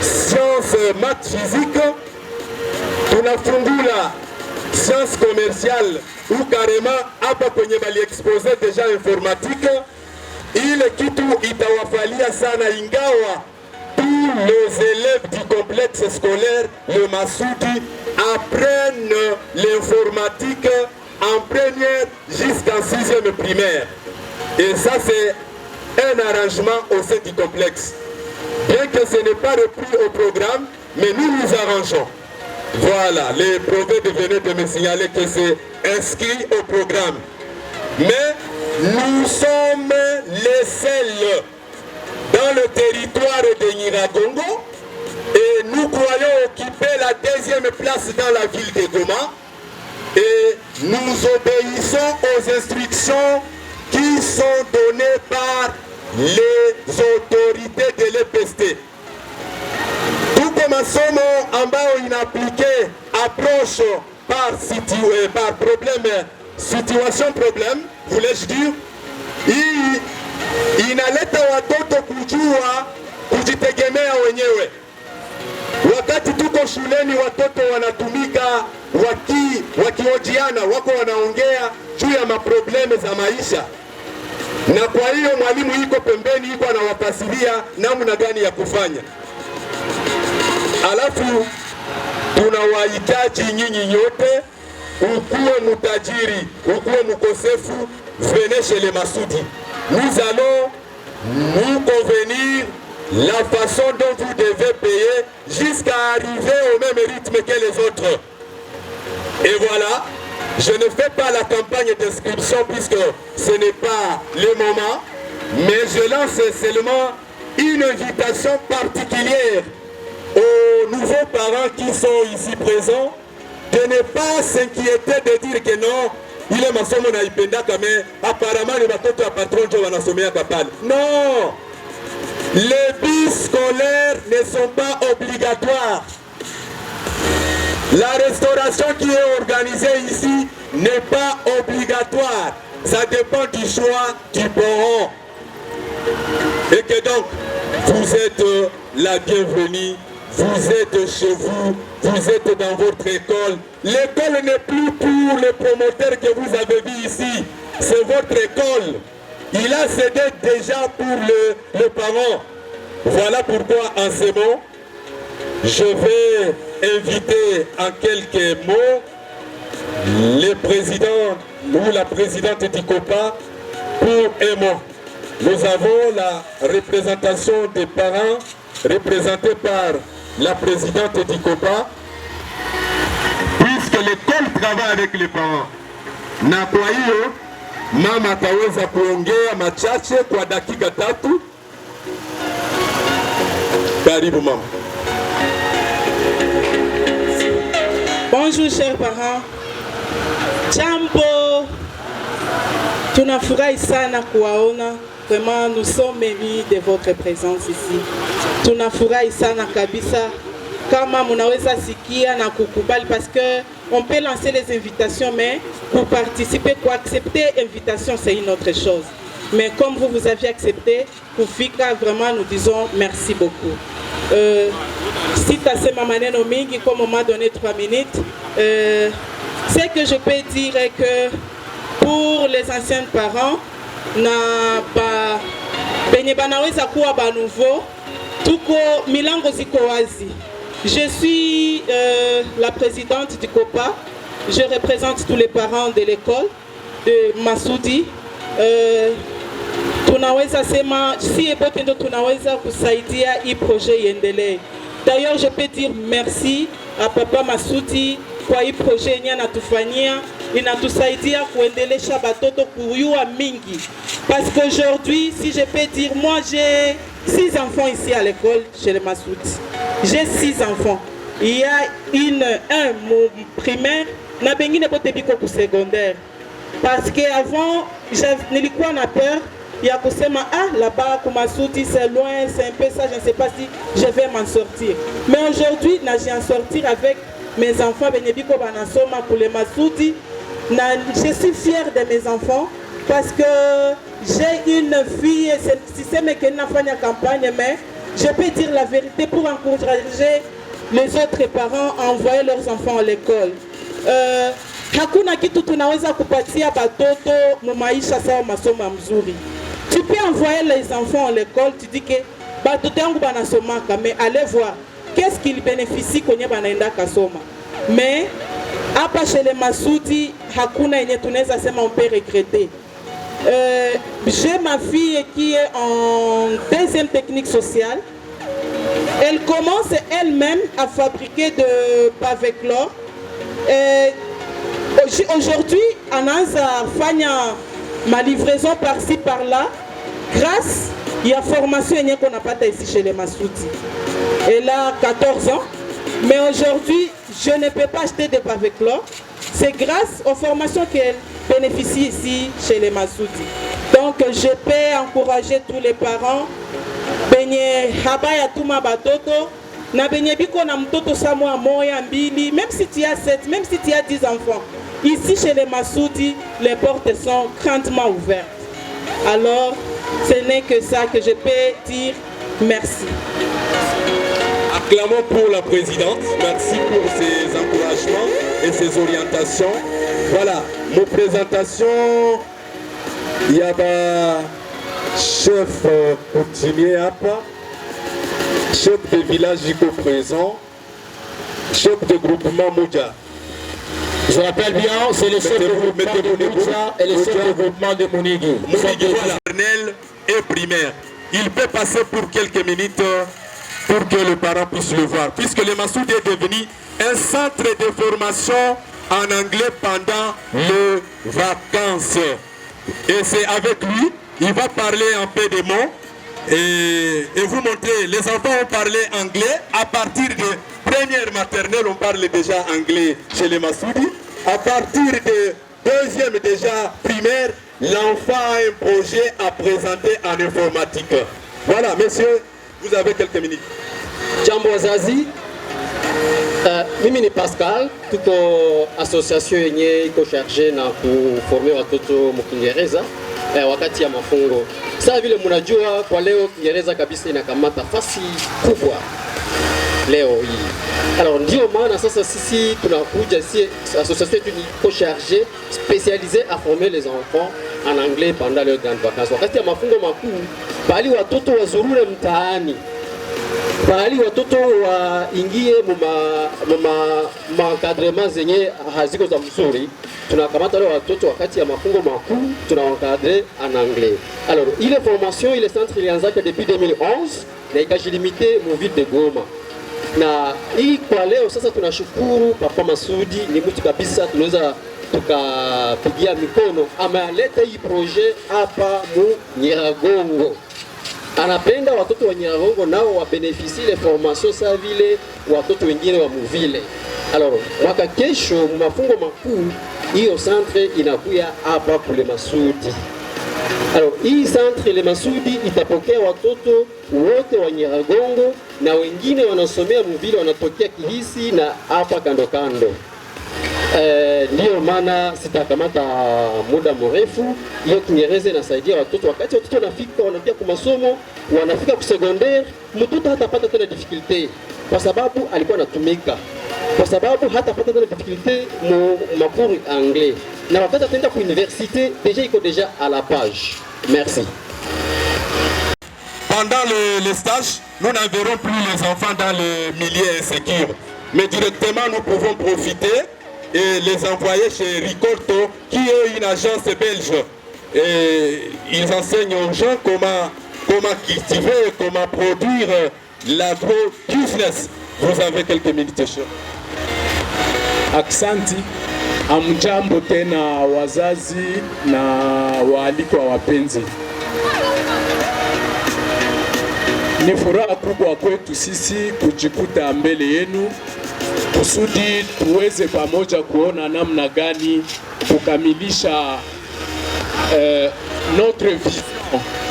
I: science math physique, tunafungula science commerciale ou carrément hapa kwenye bali expose deja informatique. Ile kitu itawafalia sana, ingawa tous les élèves du complexe scolaire le Masudi apprennent l'informatique en première jusqu'en 6e primaire. Et ça c'est un arrangement au sein du complexe. Bien que ce n'est pas repris au programme, mais nous nous arrangeons. Voilà, les prophètes venaient de me signaler que c'est inscrit au programme. Mais nous sommes les seuls dans le territoire de Nyiragongo et nous croyons occuper la 2e place dans la ville de Goma, et nous obéissons aux instructions qui sont données par les autorités de l'EPST. Tuko masomo ambao inaplike approche par problème, situation problème, voulais-je dire, inaleta watoto kujua kujitegemea wenyewe. Wakati tuko shuleni watoto wanatumika wakiojiana, wako wanaongea juu ya maprobleme za maisha, na kwa hiyo mwalimu iko pembeni, iko anawafasiria namna gani ya kufanya. Alafu tunawahitaji nyinyi nyote, ukuwe mutajiri, ukuwe mukosefu, venez chez les Masudi. Nous allons nous convenir la façon dont vous devez payer jusqu'à arriver au même rythme que les autres. Et voilà, je ne fais pas la campagne d'inscription puisque ce n'est pas le moment, mais je lance seulement une invitation particulière aux nouveaux parents qui sont ici présents de ne pas s'inquiéter de dire que non, il est masomo na ipendaka, mais apparemment les batoto ya patron jo wanasomea kapale. Non, les bus scolaires ne sont pas obligatoires. La restauration qui est organisée ici n'est pas obligatoire. Ça dépend du choix du parent. Et que donc, vous êtes la bienvenue. vous êtes chez vous, vous êtes dans votre école. L'école n'est plus pour les promoteurs que vous avez vus ici. C'est votre école. Il a cédé déjà pour le parent. Voilà pourquoi en ce moment, je vais inviter en quelques mots le président ou la présidente d'ICOPA pour un mot. Nous avons la représentation des parents représentée par la présidente d'ICOPA, puisque l'école travaille avec les parents. Na kwa hiyo mama ataweza kuongea machache kwa dakika 3. Karibu mama.
J: Bonjour chers parents. Jambo. Tunafurahi sana kuwaona. Vraiment, nous sommes émus de votre présence ici. Tunafurahi sana kabisa. Kama munaweza sikia na kukubali, parce que on peut lancer les invitations, mais pour participer, pour accepter l'invitation, c'est une autre chose. Mais comme vous aviez accepté, pour Fika, vraiment, nous disons merci beaucoup. Si tu as ces maneno mingi, comme on m'a donné 3 minutes, ce que je peux dire est que pour les anciens parents, na ba benye banaweza kuwa ba nouveau, tuko milango ziko wazi. Je suis la présidente du COPA. Je représente tous les parents de l'école de Masudi. Tunaweza sema si ebote ndo tunaweza kusaidia hii projet iendelee. D'ailleurs, je peux dire merci à Papa Masudi kwa hii projet yenye anatufanyia, inatusaidia kuendelesha batoto kuyua mingi. Parce qu'aujourd'hui, si je peux dire, moi j'ai 6 enfants ici à l'école chez les Masudi. J'ai 6 enfants. Il y a un primaire, na bengine bote biko ku secondaire. Parce qu'avant, nilikuwa na peur, il y a kusema là-bas ku Masudi c'est loin, c'est un peu ça, je ne sais pas si je vais m'en sortir. Mais aujourd'hui, j'ai en sortir avec mes enfants benebiko banasoma pour les Masudi. Je suis fière de mes enfants parce que j'ai une fille, si c'est mes qui n'a pas de campagne, mais je peux dire la vérité pour encourager les autres parents à envoyer leurs enfants à l'école. Hakuna kitu tunaweza kupatia batoto mu maisha sawa masomo mzuri. Tu peux envoyer les enfants à l'école, tu dis que batoto yangu banasomaka, mais allez voir qu'est-ce qu'ils bénéficient kwenye banaenda kasoma. Mais hapa chez les Masudi hakuna yenye tunaweza sema on peut regretter. J'ai ma fille qui est en 2e technique sociale. Elle commence elle-même à fabriquer de paveclore. Aujourd'hui, Anaza Fanya ma livraison par-ci par-là, grâce à la formation qu'on n'a pas ici chez les Masudi. Elle a 14 ans, mais aujourd'hui, je ne peux pas acheter de paveclore. C'est grâce aux formations qu'elle bénéficie ici chez les Masudi. Donc, je peux encourager tous les parents. Benye habaya tuma batoto na benye biko na mtoto samwa moya mbili, même si tu as 7, même si tu as 10 enfants. Ici chez les Masudi, les portes sont grandement ouvertes. Alors, ce n'est que ça que je peux dire merci.
I: Acclamons pour la présidente. Merci pour ses encouragements et ses orientations. Voilà, mon présentation. Il y a un chef coutumier, chef de village présent, chef de groupement Moudja.
C: Je rappelle bien, c'est le chef de groupement de Moudja et le chef de groupement de Mounigui.
I: Mounigui, voilà, maternelle et primaire. Il peut passer pour quelques minutes pour que le parent puisse le voir. Puisque le Masudi est devenu un centre de formation en anglais pendant les vacances. Et c'est avec lui, il va parler un peu des mots et vous montrer. Les enfants ont parlé anglais. À partir de première maternelle, on parle déjà anglais chez les Masudi. À partir de deuxième déjà primaire, l'enfant a un projet à présenter en informatique. Voilà, messieurs, vous avez quelques minutes.
K: Jambo wazazi, mimi ni Pascal, tuko association yenye iko charge na kuformer watoto mkiingereza wakati ya mafungo. Sasa vile mnajua kwa leo Kiingereza kabisa inakamata nafasi kubwa. leo hii. Alors ndio maana sasa sisi tunakuja, si association yetu iko chargée spécialisée à former les enfants en anglais pendant leurs grandes vacances. Wakati ya mafungo makuu, bali watoto wazurure mtaani, bali watoto waingie encadrement zenye haziko za mzuri, tunakamata wale watoto wakati ya mafungo makuu tunawaencadrer en anglais. Alors ile formation ile centre ilianzaka depuis 2011 na ikajilimite mu ville de Goma. Na hii kwa leo sasa tunashukuru Papa Masudi, ni mtu kabisa tunaweza tukapigia mikono, ameleta hii projet hapa mu Nyiragongo. Anapenda watoto wa Nyiragongo nao wabeneficie ile formation sa vile watoto wengine wa muvile. Alors mwaka kesho mafungo makuu hiyo centre inakuya hapa kule Masudi. Alors hii centre le Masudi itapokea watoto wote wa Nyiragongo na wengine wanasomea muvile wanatokea Kihisi na hapa kando kando. Ndio maana sitakamata muda mrefu. Hiyo Kinyereza inasaidia watoto wakati watoto wanafika wanapitia kwa masomo, wanafika ku secondaire, mtoto hatapata tena difficulté kwa sababu alikuwa anatumika, kwa sababu hatapata tena difficulté mu cours anglais, na wakati ataenda ku université déjà iko déjà à la page. Merci.
I: Pendant les stages, nous n'enverrons plus les enfants dans le milieu insécure, mais directement nous pouvons profiter et les envoyer chez Ricolto, qui est une agence belge. Et ils enseignent aux gens comment cultiver, comment produire l'agro-business. Vous avez quelques minutes, cher.
L: Aksanti. Amjambo tena wazazi na waalikwa wapenzi. Ni furaha kubwa kwetu sisi kujikuta mbele yenu kusudi tuweze pamoja kuona namna gani kukamilisha notre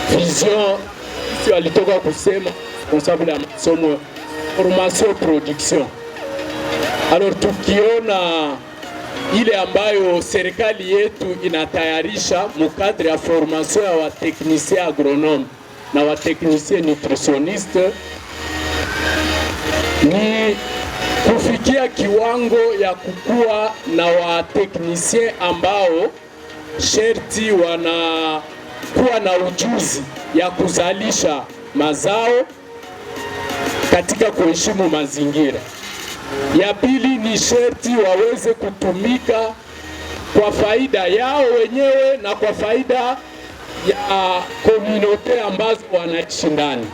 L: vision alitoka kusema responsable ya masomo formation production. Alors tukiona ile ambayo serikali yetu inatayarisha mukadre ya formation ya wateknisien agronome na wateknisien nutritionniste, ni kufikia kiwango ya kukua na wateknisien ambao sherti wanakuwa na ujuzi ya kuzalisha mazao katika kuheshimu mazingira. Ya pili ni sherti waweze kutumika kwa faida yao wenyewe na kwa faida ya komunote ambazo wanaishi ndani.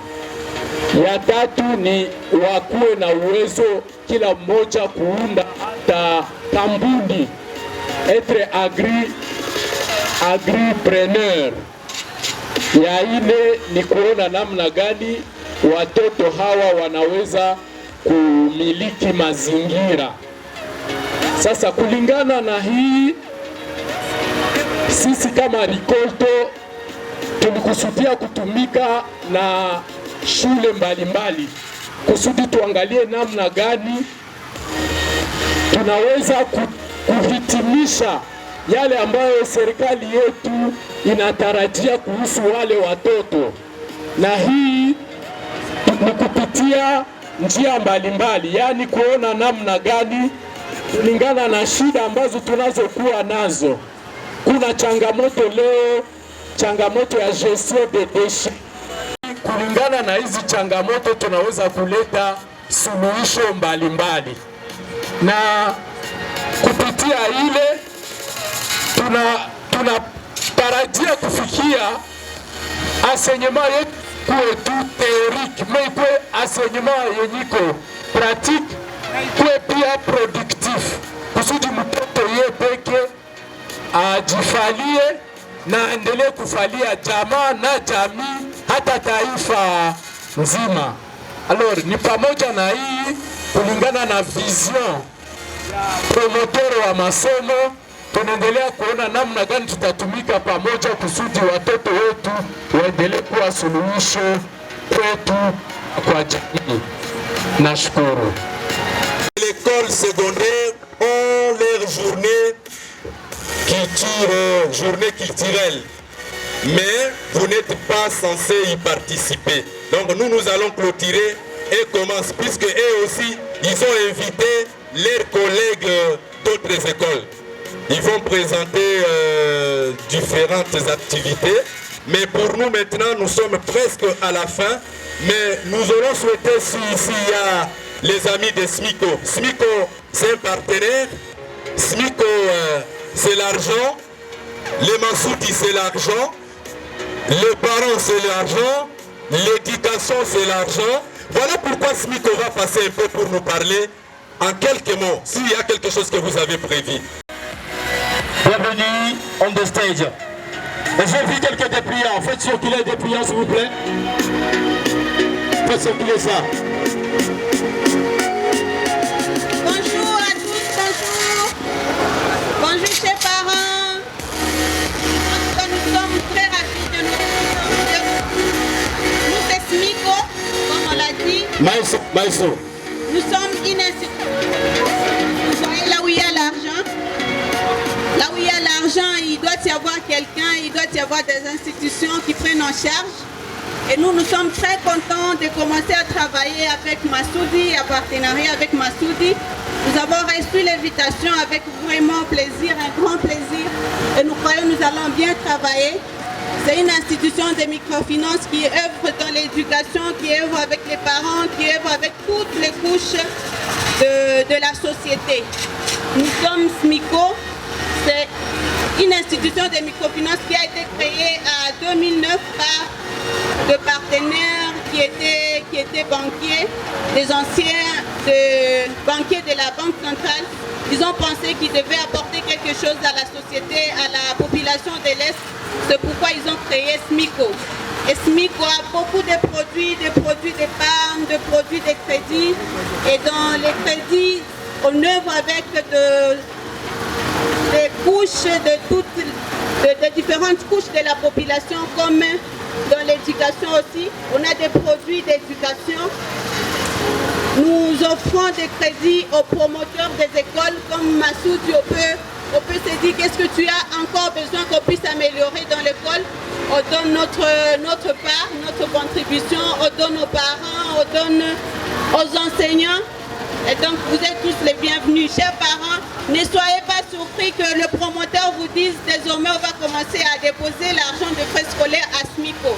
L: Ya tatu ni wakuwe na uwezo kila mmoja kuunda hata kampuni, etre agripreneur. Ya ine ni kuona namna gani watoto hawa wanaweza kumiliki mazingira. Sasa kulingana na hii, sisi kama Ricolto tulikusudia kutumika na shule mbalimbali kusudi tuangalie namna gani tunaweza kuhitimisha yale ambayo serikali yetu inatarajia kuhusu wale watoto, na hii ni kupitia njia mbalimbali, yani kuona namna gani kulingana na shida ambazo tunazokuwa nazo. Kuna changamoto leo, changamoto ya gestion de déchets. Kulingana na hizi changamoto tunaweza kuleta suluhisho mbalimbali, na kupitia ile tunatarajia kufikia enseignement yetu kuwe tu théorique, mais kuwe enseignement yenyiko pratique, kuwe pia productif, kusudi mtoto ye peke ajifalie na endelee kufalia jamaa na jamii hata taifa nzima. Alors ni pamoja na hii, kulingana na vision promoteur wa masomo, tunaendelea kuona namna gani tutatumika pamoja kusudi watoto wetu waendelee kuwa suluhisho kwetu kwa jamii. Nashukuru.
I: L'école secondaire ont leur journée culturelle, mais vous n'êtes pas censé y participer. Donc nous allons clôturer et commencent, puisque eux aussi, ils ont invité leurs collègues d'autres écoles. Ils vont présenter différentes activités, mais pour nous maintenant, nous sommes presque à la fin, mais nous aurons souhaité s'il y a les amis de SMICO. SMICO, c'est un partenaire, SMICO, c'est l'argent, les Mansouti, c'est l'argent, les parents, c'est l'argent, l'éducation, c'est l'argent. Voilà pourquoi SMICO va passer un peu pour nous parler en quelques mots, s'il y a quelque chose que vous avez prévu.
C: Bienvenue on the stage. J'ai vu quelques dépliants. Faites circuler les dépliants, s'il vous plaît. Faites circuler ça.
M: Bonjour à tous, bonjour. Bonjour chers parents. Nous sommes très ravis de nous retrouver. Nous c'est SMICO, comme on l'a dit.
C: Maestro.
M: Nous sommes une institution. Vous voyez là où il y a l'argent. Là où il y a l'argent, il doit y avoir quelqu'un, il doit y avoir des institutions qui prennent en charge. Et nous sommes très contents de commencer à travailler avec Massoudi, en partenariat avec Massoudi. Nous avons reçu l'invitation avec vraiment plaisir, un grand plaisir. Et nous croyons que nous allons bien travailler. C'est une institution de microfinance qui œuvre dans l'éducation, qui œuvre avec les parents, qui œuvre avec toutes les couches de la société. Nous sommes SMICO. C'est une institution de microfinance qui a été créée en 2009 par des partenaires qui étaient banquiers, des anciens banquiers de la Banque centrale. Ils ont pensé qu'ils devaient apporter quelque chose à la société, à la population de l'Est. C'est pourquoi ils ont créé SMICO. Et SMICO a beaucoup de produits d'épargne, de produits de crédit. Et dans les crédits, on œuvre avec des couches de différentes couches de la population, comme dans l'éducation aussi. On a des produits d'éducation. Nous offrons des crédits aux promoteurs des écoles comme Massoudi. On peut se dire qu'est-ce que tu as encore besoin qu'on puisse améliorer dans l'école. On donne notre part, notre contribution, on donne aux parents, on donne aux enseignants. Et donc vous êtes tous les bienvenus. Chers parents, ne soyez pas surpris que le promoteur vous dise désormais on va commencer à déposer l'argent de frais scolaires à SMICO.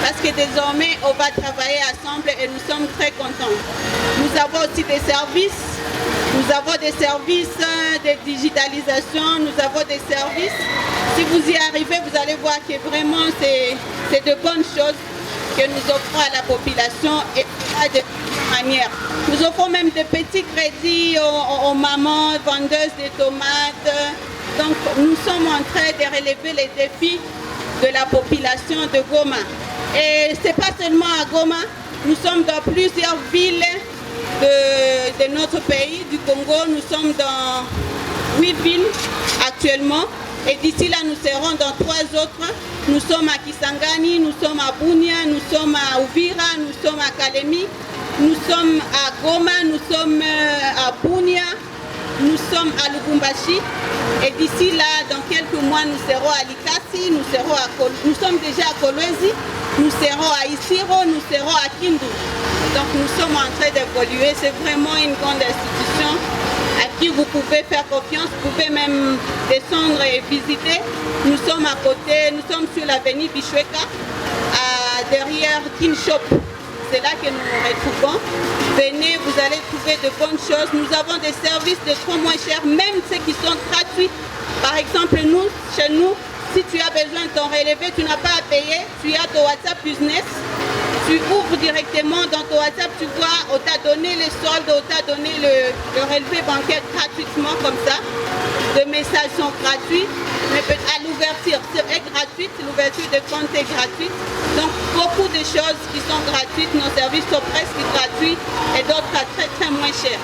M: Parce que désormais on va travailler ensemble et nous sommes très contents. Nous avons aussi des services. Nous avons des services de digitalisation, nous avons des services. Si vous y arrivez, vous allez voir que vraiment c'est de bonnes choses que nous offrons à la population et de manière. Nous offrons même de petits crédits aux mamans vendeuses de tomates. Donc nous sommes en train de relever les défis de la population de Goma. Et ce n'est pas seulement à Goma, nous sommes dans plusieurs villes de notre pays, du Congo. Nous sommes dans 8 villes actuellement. Et d'ici là, nous serons dans 3 autres. Nous sommes à Kisangani, nous sommes à Bunia, nous sommes à Uvira, nous sommes à Kalemi, nous sommes à Goma, nous sommes à Bunia, nous sommes à Lubumbashi. Et d'ici là, dans quelques mois, nous serons à Likasi, nous sommes déjà à Kolwezi, nous serons à Isiro, nous serons à Kindu. Donc nous sommes en train d'évoluer. C'est vraiment une grande institution à qui vous pouvez faire confiance, vous pouvez même descendre et visiter. Nous sommes à côté, nous sommes sur l'avenue Bishweka, derrière Kinshop. C'est là que nous nous retrouvons. Venez, vous allez trouver de bonnes choses. Nous avons des services de trop moins chers, même ceux qui sont gratuits. Par exemple, nous, chez nous, si tu as besoin de ton relevé, tu n'as pas à payer. Tu as ton WhatsApp Business. Tu ouvres directement dans ton WhatsApp, tu vois, on t'a donné les soldes, on t'a donné le relevé bancaire gratuitement comme ça. Les messages sont gratuits, mais à l'ouverture, c'est gratuite, l'ouverture de compte est gratuite. Donc beaucoup de choses qui sont gratuites, nos services sont presque gratuits et d'autres à très très moins cher.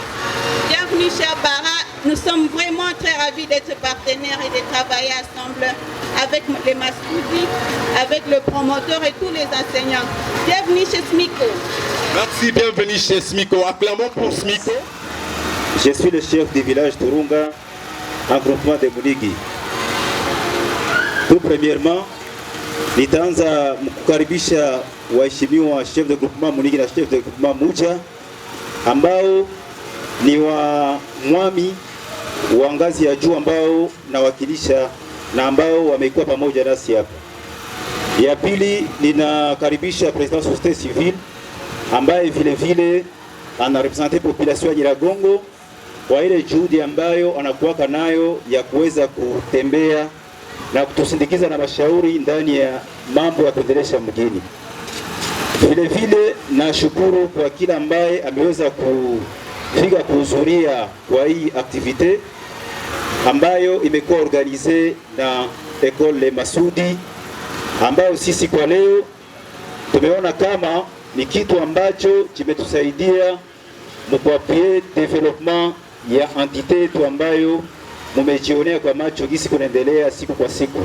M: Bienvenue chers parents, nous sommes vraiment très ravis d'être partenaires et de travailler ensemble avec les Massoudi, avec le promoteur et tous les enseignants. Bienvenue chez SMICO.
I: Merci, bienvenue chez SMICO. Acclamons pour SMICO.
N: Je suis le chef du village Turunga, en groupement de Munigi. Tout premièrement, nitaanza kukaribisha waheshimiwa chef de groupement Munigi na chef de groupement Muja ambao ni wa mwami wa ngazi ya juu ambao nawakilisha na ambao wamekuwa pamoja nasi hapa. Ya pili, ninakaribisha President Société Civile ambaye vile vile anarepresente population ya Nyiragongo kwa ile juhudi ambayo anakuwaka nayo ya kuweza kutembea na kutusindikiza na mashauri ndani ya mambo ya kuendelesha mgini. Vile vile nashukuru kwa kila ambaye ameweza kufika kuhudhuria kwa hii activite ambayo imekuwa organize na Ecole Masudi, ambayo sisi kwa leo tumeona kama ni kitu ambacho kimetusaidia mkuapie development ya entite yetu ambayo mumejionea kwa macho gisi kunaendelea siku kwa siku.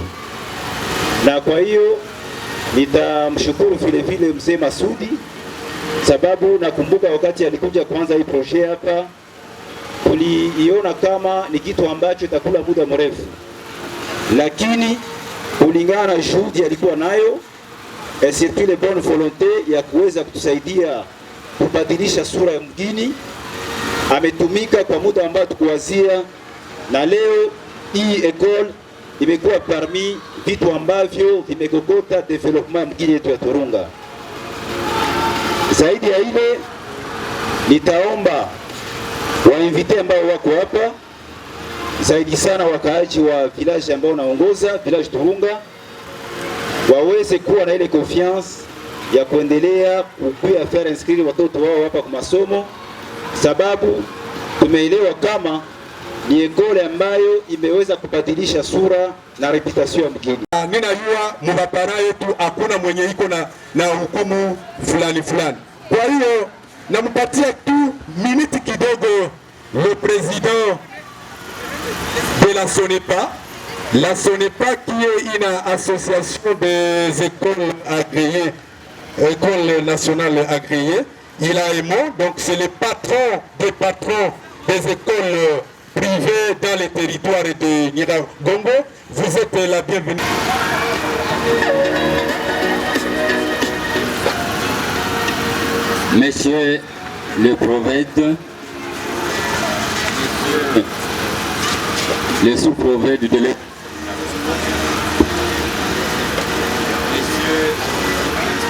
N: Na kwa hiyo nitamshukuru vile vile mzee Masudi, sababu nakumbuka wakati alikuja kuanza hii projet hapa, tuliiona kama ni kitu ambacho itakula muda mrefu, lakini kulingana na juhudi alikuwa nayo et surtout les bonnes volontés ya kuweza kutusaidia kubadilisha sura ya mgini, ametumika kwa muda ambao tukuwazia, na leo hii école imekuwa parmi vitu ambavyo vimekokota development ya mgini yetu ya Turunga. Zaidi ya ile, nitaomba wainvite ambao wako hapa, zaidi sana wakaaji wa village ambao naongoza village Turunga, waweze kuwa na ile confiance ya kuendelea kukuya faire inscrire watoto wao hapa kwa masomo, sababu tumeelewa kama ni ekole ambayo imeweza kubadilisha sura na reputation ya mgini.
I: Ninajua mubapara yetu hakuna mwenye iko na hukumu fulani fulani. Kwa hiyo nampatia tu minute kidogo le président de la SONEPA. La SONEPA qui est une association des écoles agréées, écoles nationales agréées. Il a un mot, donc c'est le patron des patrons des écoles privées dans les territoires de Nyiragongo. Vous êtes la bienvenue.
O: Monsieur le prophète, le sous-prophète de l'État,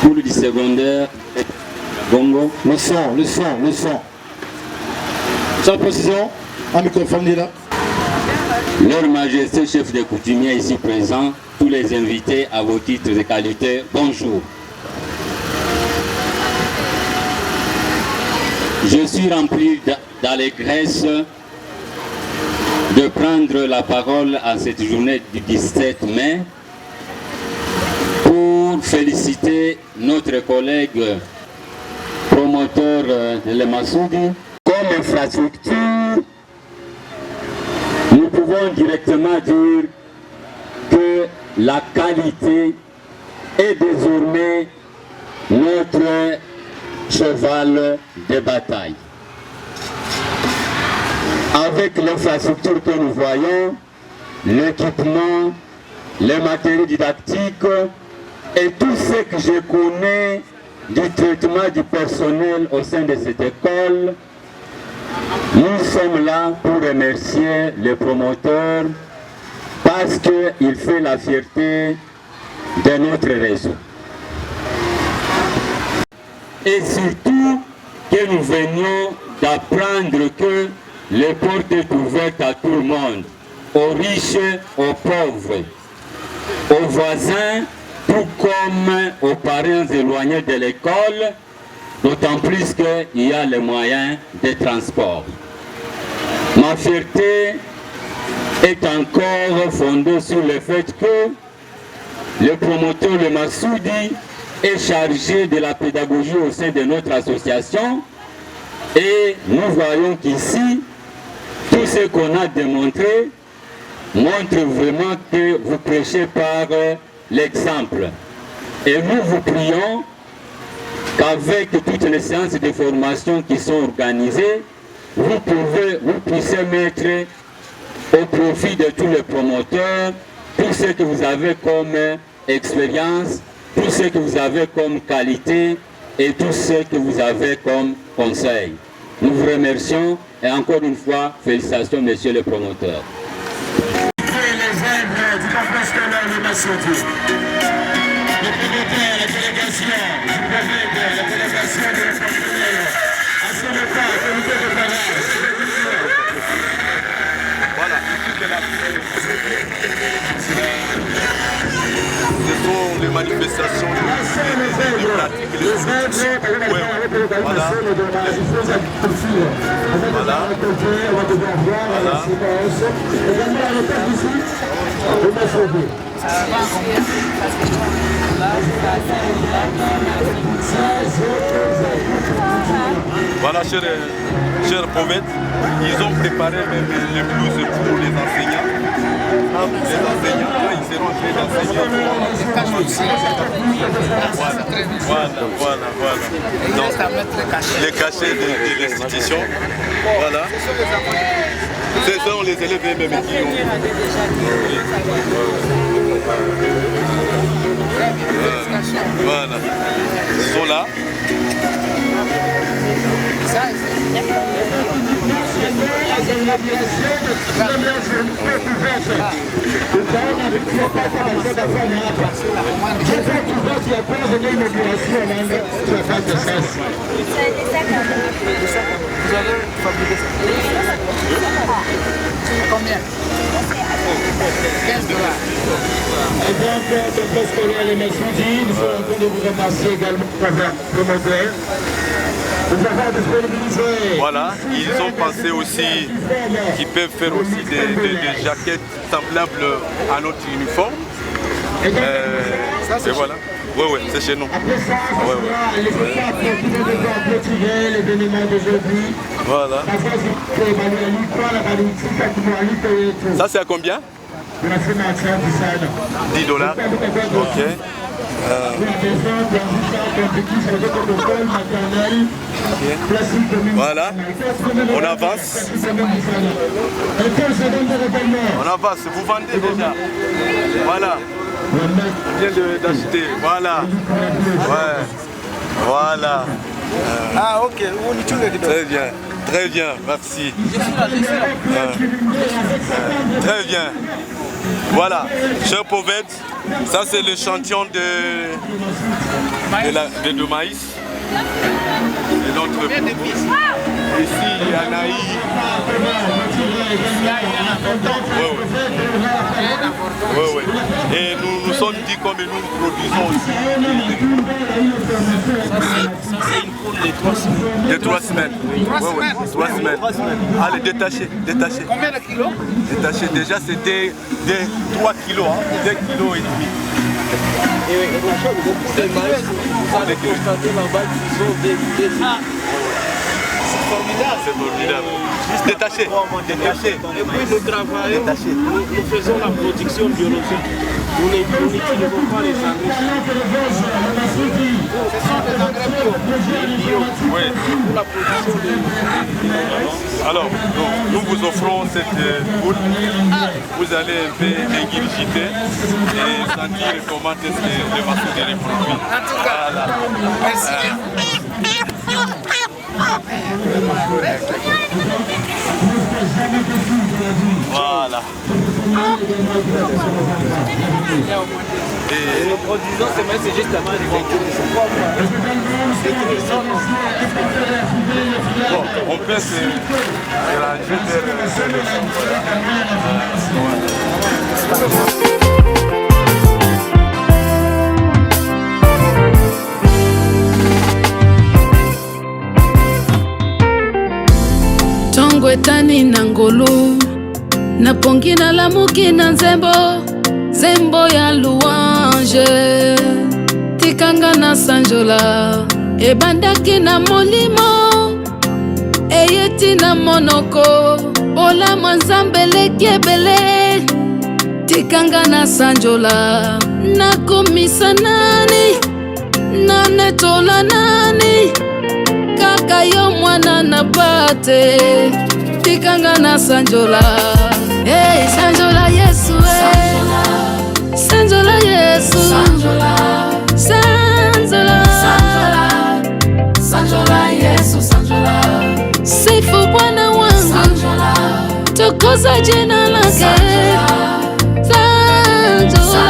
O: School du secondaire Gongo.
H: Le son. Sans précision, un microphone est là.
O: Leur Majesté, chef des coutumiers ici présents, tous les invités à vos titres de qualité, bonjour. Je suis rempli d'allégresse de prendre la parole à cette journée du 17 mai pour féliciter notre collègue promoteur de Masudi. Comme infrastructure, nous pouvons directement dire que la qualité est désormais notre cheval de bataille. Avec l'infrastructure que nous voyons, l'équipement, les matériaux didactiques et tout ce que je connais du traitement du personnel au sein de cette école, nous sommes là pour remercier le promoteur parce qu'il fait la fierté de notre réseau. Et surtout que nous venions d'apprendre que les portes est ouverte à tout le monde, aux riches, aux pauvres, aux voisins, tout comme aux parents éloignés de l'école, d'autant plus qu'il y a les moyens de transport. Ma fierté est encore fondée sur le fait que le promoteur de Masudi est chargé de la pédagogie au sein de notre association et nous voyons qu'ici, tout ce qu'on a démontré montre vraiment que vous prêchez par l'exemple. Et nous vous prions qu'avec toutes les séances de formation qui sont organisées, vous puissiez mettre au profit de tous les promoteurs tout ce que vous avez comme expérience, tout ce que vous avez comme qualité et tout ce que vous avez comme conseil. Nous vous remercions et encore une fois, félicitations, monsieur le promoteur.
C: Les œuvres du complexe scolaire de Massoudi. Le promoteur, la délégation, je vous permets la délégation de la partenaire. À ce moment, comité de parage.
P: Voilà, ce sont les manifestations de pratique et les institutions. Ouais, voilà. Voilà, chers prophètes, ils ont préparé même les blouses pour les enseignants. Les enseignants, ils seront en train d'enseigner. Voilà. Donc, les cachets de l'institution. Voilà. Ce sont les élèves eux-mêmes qui ont. Voilà. Ils sont là.
C: Combien? 15 $. Et donc, le scolaire les Massoudi, nous sommes en train de vous remercier également pour votre promoteur.
P: Voilà, ils ont pensé aussi qu'ils peuvent faire aussi des jaquettes semblables à notre uniforme. Et voilà. Oui, c'est chez nous. Voilà. Ça, c'est à combien? 10 $. Ok. Voilà, on avance. On avance, vous vendez déjà. Voilà. On vient d'acheter. Voilà. Ouais. Voilà.
Q: Ah, ok.
P: Très bien, merci. Très bien. Voilà, chers prophètes, ça c'est l'échantillon de maïs. Et notre ici, il y en a eu. Oui. Et nous nous sommes dit comme nous produisons aussi.
Q: Ça c'est une cour de 3 semaines.
P: De 3 semaines. Oui. 3 semaines. Allez, détachez.
Q: Combien de kilos?
P: Détachez, déjà c'était des 3 kilos, 2 kilos et demi.
Q: Et vous allez constater là-bas qu'ils ont des
P: C'est formidable. Juste détaché.
Q: Et puis nous travaillons, nous faisons la production biologique. Nous n'utilisons pas les engrais. Ce sont des engrais bio.
P: Oui.
Q: Pour la production de...
P: Alors, nous vous offrons cette boule. Vous allez un peu ingurgiter et sentir comment est-ce que le maçon est reproduit.
Q: En tout cas, merci.
P: Voilà.
Q: Et nous produisons ces mains, c'est juste la main
P: Bon, on peut se ranger
R: Tongo etani na ngolu na pongi na lamuki na nzembo ya louange tikanga na sanjola ebandaki na molimo eyeti na monoko olamo nzambe leki ebele tikanga na sanjola nakomisa nani nanetola nani kaka yo mwana na bate tikanga na sanjola. Hey, sanjola Yesu, sanjola Yesu, sanjola Yesu, sanjola tukuza jina lake. Sanzola,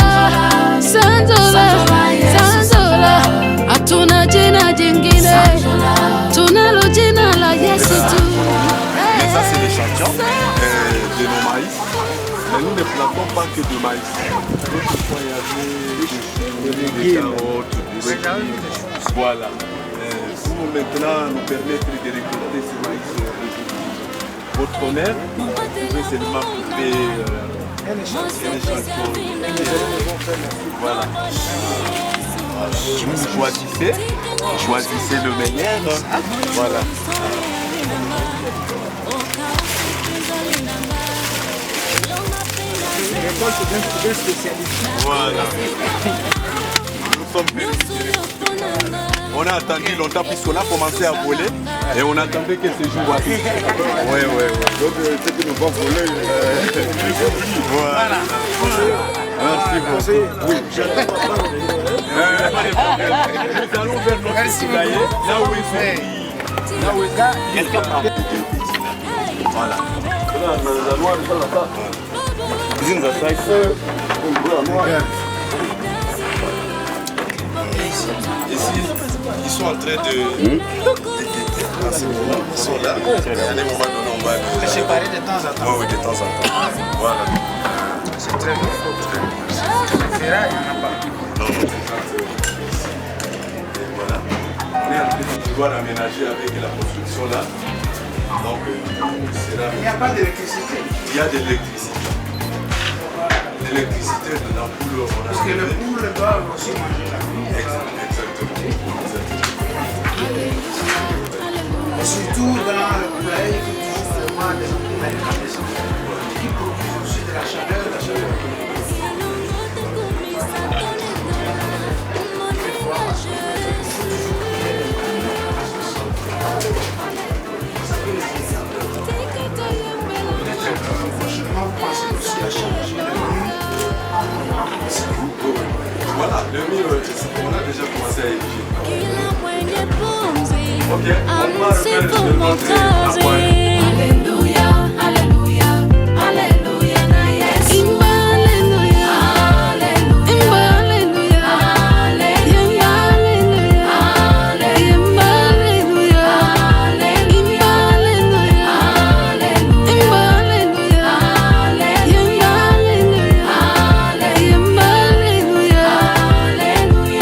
R: Sanzola, hatuna jina jingine, tunalo jina la Yesu tu.
P: Mais ça c'est les champions de nos maïs. Mais nous ne plantons pas que de maïs. Autrefois il y avait des carottes, des légumes. Voilà. Pour maintenant nous permettre de récolter ce maïs. Votre honneur, vous pouvez seulement couper un échantillon. Voilà. Vous choisissez le meilleur. Voilà. Voilà. Nous sommes félicités. On a attendu longtemps puisqu'on a commencé à voler et on attendait que ce jour arrive. Oui. Donc c'est que nous vont voler. Voilà. Merci beaucoup. Oui. Nous allons vers notre poulailler, là où ils sont. Là où ils sont. Voilà. Ici, ils sont en train de... Ils sont là. Et à des moments donnés, on va les séparer de temps en temps. Oui, de temps en temps. Voilà. C'est très bien. C'est là, il n'y en a pas. Non. Et voilà. On est en train de pouvoir aménager avec la construction là. Donc, il n'y a pas d'électricité. Il y a de l'électricité. L'électricité de l'ampoule. Parce que le poule doit aussi manger la vie. Exactement. Et surtout dans le poulailler, il faut toujours vraiment des ampoules incandescentes qui produisent aussi de la chaleur. Franchement, vous pensez aussi à changer le mur. Voilà, le mur, on a déjà commencé à étudier. Ok, on va refaire le nom de la pointe.
R: Alléluia, Alléluia, Alléluia, na Yesu. Imba Alléluia, Imba Alléluia, Imba Alléluia, Imba Alléluia, Imba Alléluia, Imba Alléluia, Imba Alléluia, Alléluia.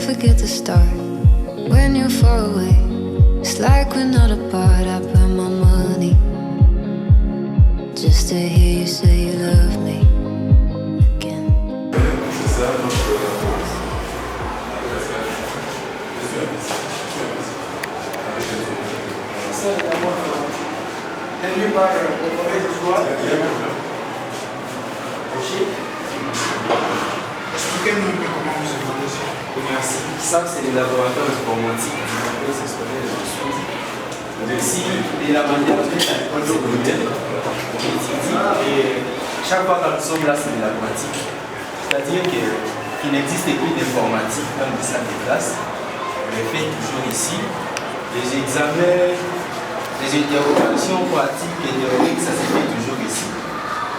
S: forget to start when you're far away. It's like we're not apart. I put my money just to hear you say you love me again.
P: C'est ça.
T: Expliquez-nous un peu comment vous évoluez ici.
U: Merci. Ça, c'est le laboratoire informatique. Ici, il y a la manière de faire l'école secondaire. Et chaque fois que nous sommes là, c'est de la pratique. C'est-à-dire qu'il n'existe plus d'informatique dans les salles de classe. On les fait toujours ici. Les examens, les interrogations pratiques et théoriques, ça se fait toujours ici.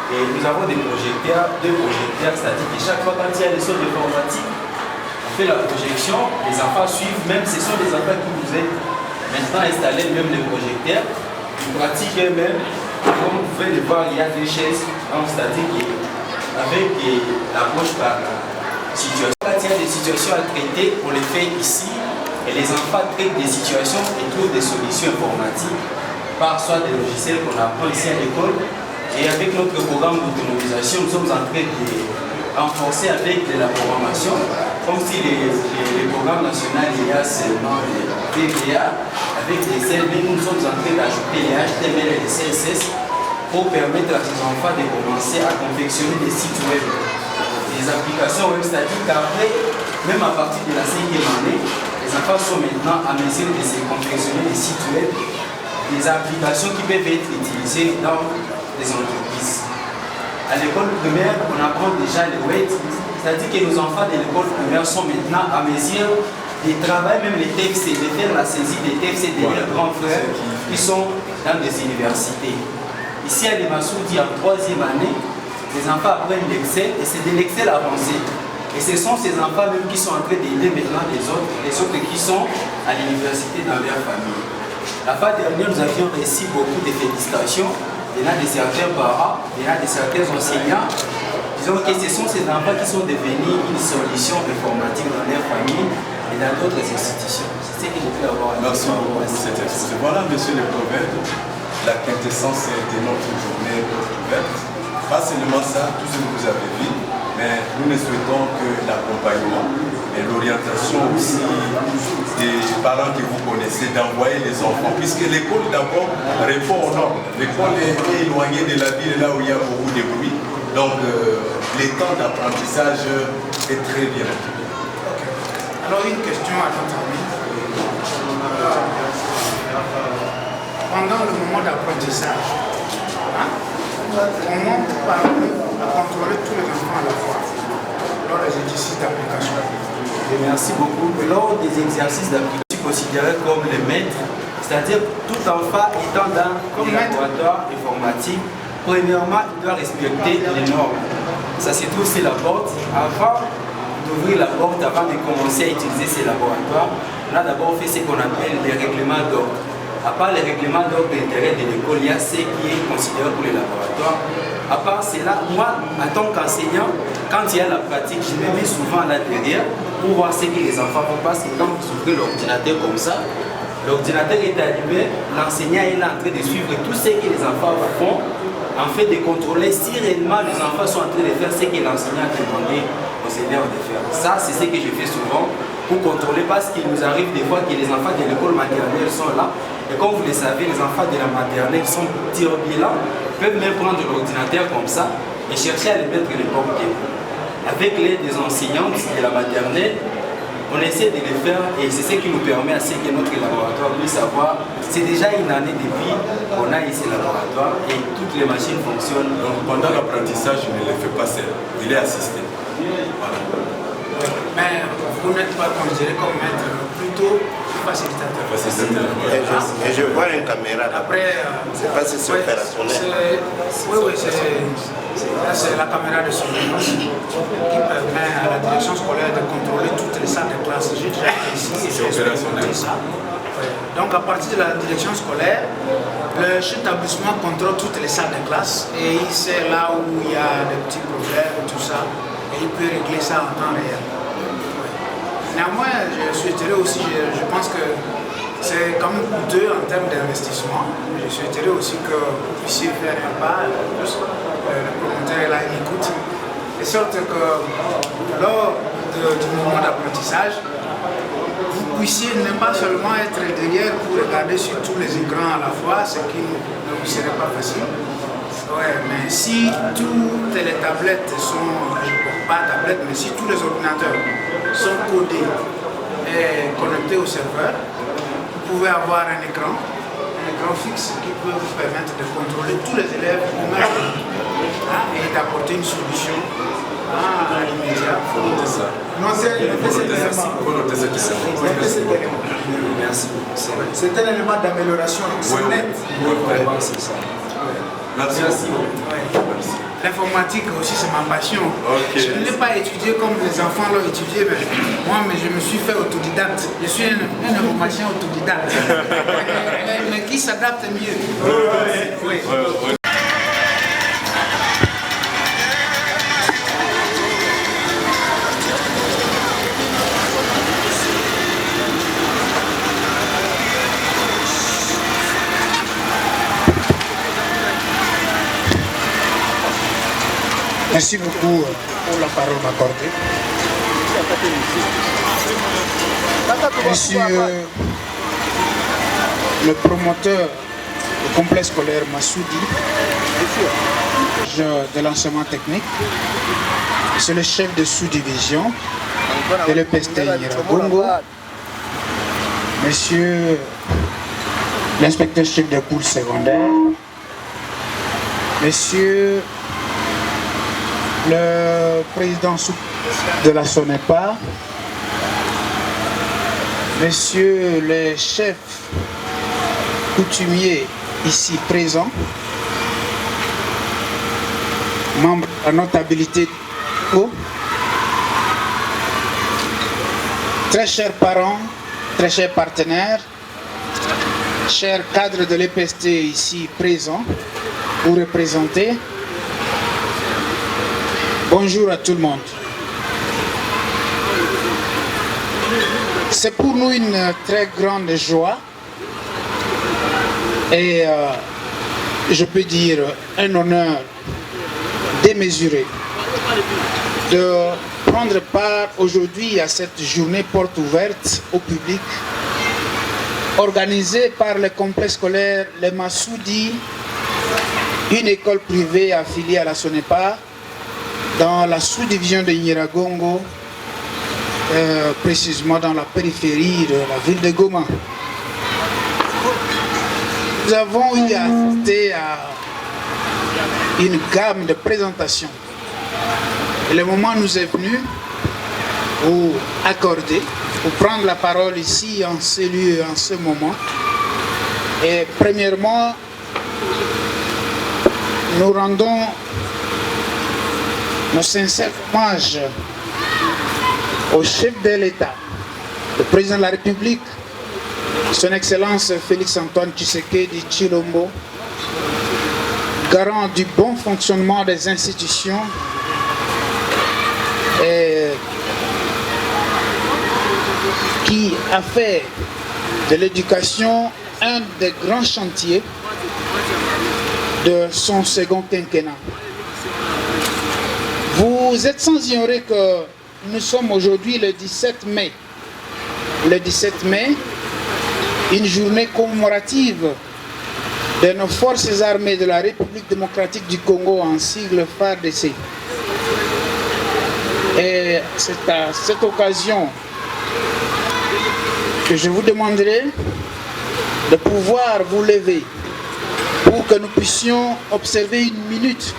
U: Et nous avons des projecteurs, deux projecteurs, c'est-à-dire que chaque fois quand il y a des sauts d'informatique, on fait la projection, les enfants suivent, même ce sont des enfants qui vous êtes maintenant installés, même les projecteurs, ils pratiquent eux-mêmes. Comme vous pouvez le voir, il y a deux chaises, c'est-à-dire qu'avec l'approche par la situation. Quand il y a des situations à traiter, on les fait ici, et les enfants traitent des situations et trouvent des solutions informatiques par soit des logiciels qu'on apprend ici à l'école. Et avec notre programme d'autonomisation, nous sommes en train de renforcer avec de la programmation, comme si les programmes nationaux, il y a seulement les PVA, avec les CLB, nous sommes en train d'ajouter les HTML et les CSS pour permettre à ces enfants de commencer à confectionner des sites web, des applications web, c'est-à-dire qu'après, même à partir de la 5e année, les enfants sont maintenant à mesure de se confectionner des sites web, des applications qui peuvent être utilisées dans les entreprises. À l'école primaire, on apprend déjà les web, c'est-à-dire que nos enfants de l'école primaire sont maintenant à mesure de travailler même les textes et de faire la saisie des textes de leurs grands frères qui sont dans des universités. Ici à Limassoudi, en 3e année, les enfants apprennent l'Excel et c'est de l'Excel avancé. Et ce sont ces enfants même qui sont en train d'aider maintenant les autres qui sont à l'université dans leur famille. La fois dernière, nous avions reçu beaucoup de félicitations. Il y en a de certains parents, il y en a de certains enseignants. Disons que ce sont ces enfants qui sont devenus une solution informatique dans leur famille et dans d'autres institutions. C'est ce que je peux avoir à dire.
P: Merci beaucoup pour cette exposition. Voilà, monsieur le prophète, la quintessence de notre journée ouverte. Pas seulement ça, tout ce que vous avez dit, mais nous ne souhaitons que l'accompagnement et l'orientation aussi des parents que vous connaissez, d'envoyer les enfants, puisque l'école d'abord répond aux normes. L'école est éloignée de la ville, là où il y a beaucoup de bruit. Donc, les temps d'apprentissage est très bien.
T: Okay. Alors, une question à notre ami. Pendant le moment d'apprentissage, comment parvenir à contrôler tous les enfants à la fois lors des exercices d'application?
U: Merci beaucoup. Lors des exercices d'application considérés comme les maîtres, c'est-à-dire tout enfant étant dans un laboratoire informatique, premièrement, il doit respecter les normes. Ça se trouve sur la porte. Avant d'ouvrir la porte, avant de commencer à utiliser ces laboratoires, on a d'abord fait ce qu'on appelle les règlements d'ordre. À part les règlements d'ordre d'intérêt de l'école, il y a ce qui est considéré pour les laboratoires. À part cela, moi, en tant qu'enseignant, quand il y a la pratique, je me mets souvent là derrière pour voir ce que les enfants font. Parce que quand vous ouvrez l'ordinateur comme ça, l'ordinateur est allumé, l'enseignant est là en train de suivre tout ce que les enfants font, en fait de contrôler si réellement les enfants sont en train de faire ce que l'enseignant a demandé aux élèves de faire. Ça, c'est ce que je fais souvent pour contrôler, parce qu'il nous arrive des fois que les enfants de l'école maternelle sont là. Et comme vous le savez, les enfants de la maternelle sont petits là, peuvent même prendre l'ordinateur comme ça et chercher à les mettre n'importe où. Avec l'aide des enseignantes de la maternelle, on essaie de les faire et c'est ce qui nous permet à ce que notre laboratoire puisse avoir. C'est déjà une année depuis qu'on a ici le laboratoire et toutes les machines fonctionnent.
P: Donc pendant l'apprentissage, je ne le fais pas seul, il est assisté. Voilà.
T: Mais vous n'êtes pas considéré comme maître, plutôt facilitateur.
V: Et je vois une caméra.
T: Après,
V: c'est pas si c'est opérationnel.
T: Oui, c'est la caméra de surveillance qui permet à la direction scolaire de contrôler toutes les salles de classe. J'ai déjà été ici et j'ai expérimenté ça. Donc à partir de la direction scolaire, le chef d'établissement contrôle toutes les salles de classe et il sait là où il y a des petits problèmes, tout ça, et il peut régler ça en temps réel. Néanmoins, je souhaiterais aussi, je pense que c'est quand même coûteux en termes d'investissement. Je souhaiterais aussi que vous puissiez faire un pas, le promoteur est là, il écoute, de sorte que lors du moment d'apprentissage, vous puissiez ne pas seulement être derrière pour regarder sur tous les écrans à la fois, ce qui ne vous serait pas facile. Ouais, mais si toutes les tablettes sont, pas tablettes, mais si tous les ordinateurs sont codés et connectés au serveur, vous pouvez avoir un écran fixe qui peut vous permettre de contrôler tous les élèves et d'apporter une solution à l'immédiat.
U: Merci.
T: C'est un élément d'amélioration.
U: Oui, vraiment, c'est ça. Merci.
T: L'informatique aussi, c'est ma passion.
U: Okay.
T: Je ne l'ai pas étudié comme les enfants l'ont étudié, mais je me suis fait autodidacte. Je suis un informaticien autodidacte. mais qui s'adapte mieux. Oui.
U: Merci beaucoup pour la parole accordée. Monsieur le promoteur du complexe scolaire Massoudi de l'enseignement technique, c'est le chef de sous-division de l'EPST Nyiragongo, monsieur l'inspecteur chef de cours secondaire, monsieur le président de la SONEPA, monsieur le chef coutumier ici présent, membre de la notabilité, très chers parents, très chers partenaires, chers cadres de l'EPST ici présents ou représentés, bonjour à tout le monde. C'est pour nous une très grande joie et je peux dire un honneur démesuré de prendre part aujourd'hui à cette journée porte ouverte au public organisée par le complexe scolaire Le Massoudi, une école privée affiliée à la SONEPA dans la sous-division de Nyiragongo, précisément dans la périphérie de la ville de Goma. Nous avons eu à assister à une gamme de présentations. Et le moment nous est venu pour accorder, pour prendre la parole ici en ce lieu, en ce moment. Et premièrement, nous rendons nos sincères hommages au chef de l'État, le président de la République, son Excellence Félix-Antoine Tshisekedi Tshilombo, garant du bon fonctionnement des institutions et qui a fait de l'éducation un des grands chantiers de son second quinquennat. Vous êtes sans ignorer que nous sommes aujourd'hui le 17 mai. Le 17 mai, une journée commémorative de nos forces armées de la République démocratique du Congo en sigle FARDC. Et c'est à cette occasion que je vous demanderai de pouvoir vous lever pour que nous puissions observer une minute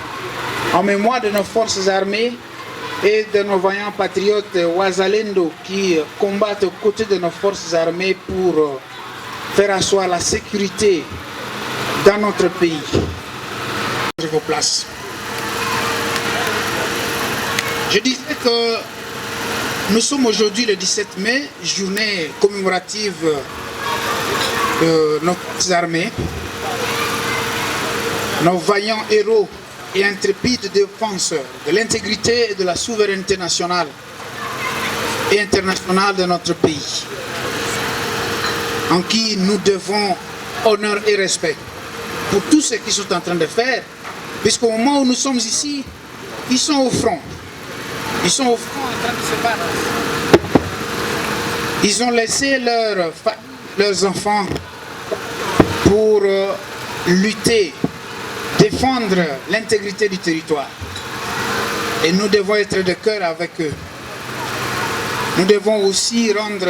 U: en mémoire de nos forces armées et de nos vaillants patriotes Wazalendo qui combattent aux côtés de nos forces armées pour faire asseoir la sécurité dans notre pays. Vos places. Je disais que nous sommes aujourd'hui le 17 mai, journée commémorative de nos forces armées, nos vaillants héros et intrépides défenseurs de l'intégrité et de la souveraineté nationale et internationale de notre pays, en qui nous devons honneur et respect pour tout ce qu'ils sont en train de faire, puisqu'au moment où nous sommes ici, ils sont au front. Ils sont au front en train de se battre.
T: Ils ont laissé leurs enfants pour lutter, défendre l'intégrité du territoire. Et nous devons être de cœur avec eux. Nous devons aussi rendre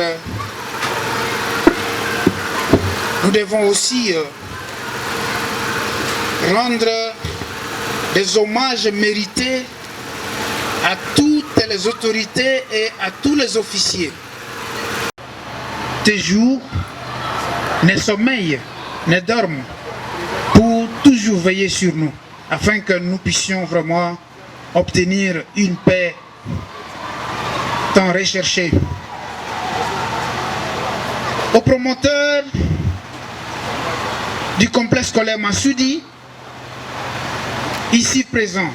T: des hommages mérités à toutes les autorités et à tous les officiers. Ces jours ne sommeillent, ne dorment pour toujours veiller sur nous, afin que nous puissions vraiment obtenir une paix tant recherchée. Aux promoteurs du complexe scolaire Massoudi, ici présent,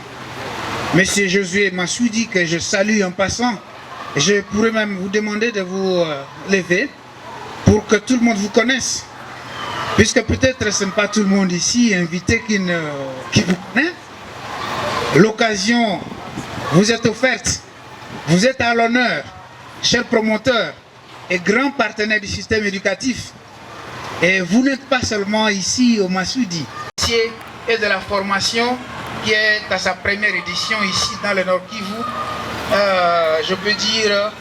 T: M. Josué Massoudi, que je salue en passant, je pourrais même vous demander de vous lever pour que tout le monde vous connaisse. Puisque peut-être ce n'est pas tout le monde ici invité qui vous connaît. L'occasion vous est offerte, vous êtes à l'honneur, chers promoteurs et grands partenaires du système éducatif. Et vous n'êtes pas seulement ici au Massoudi. Et de la formation qui est à sa première édition ici dans le Nord Kivu, je peux dire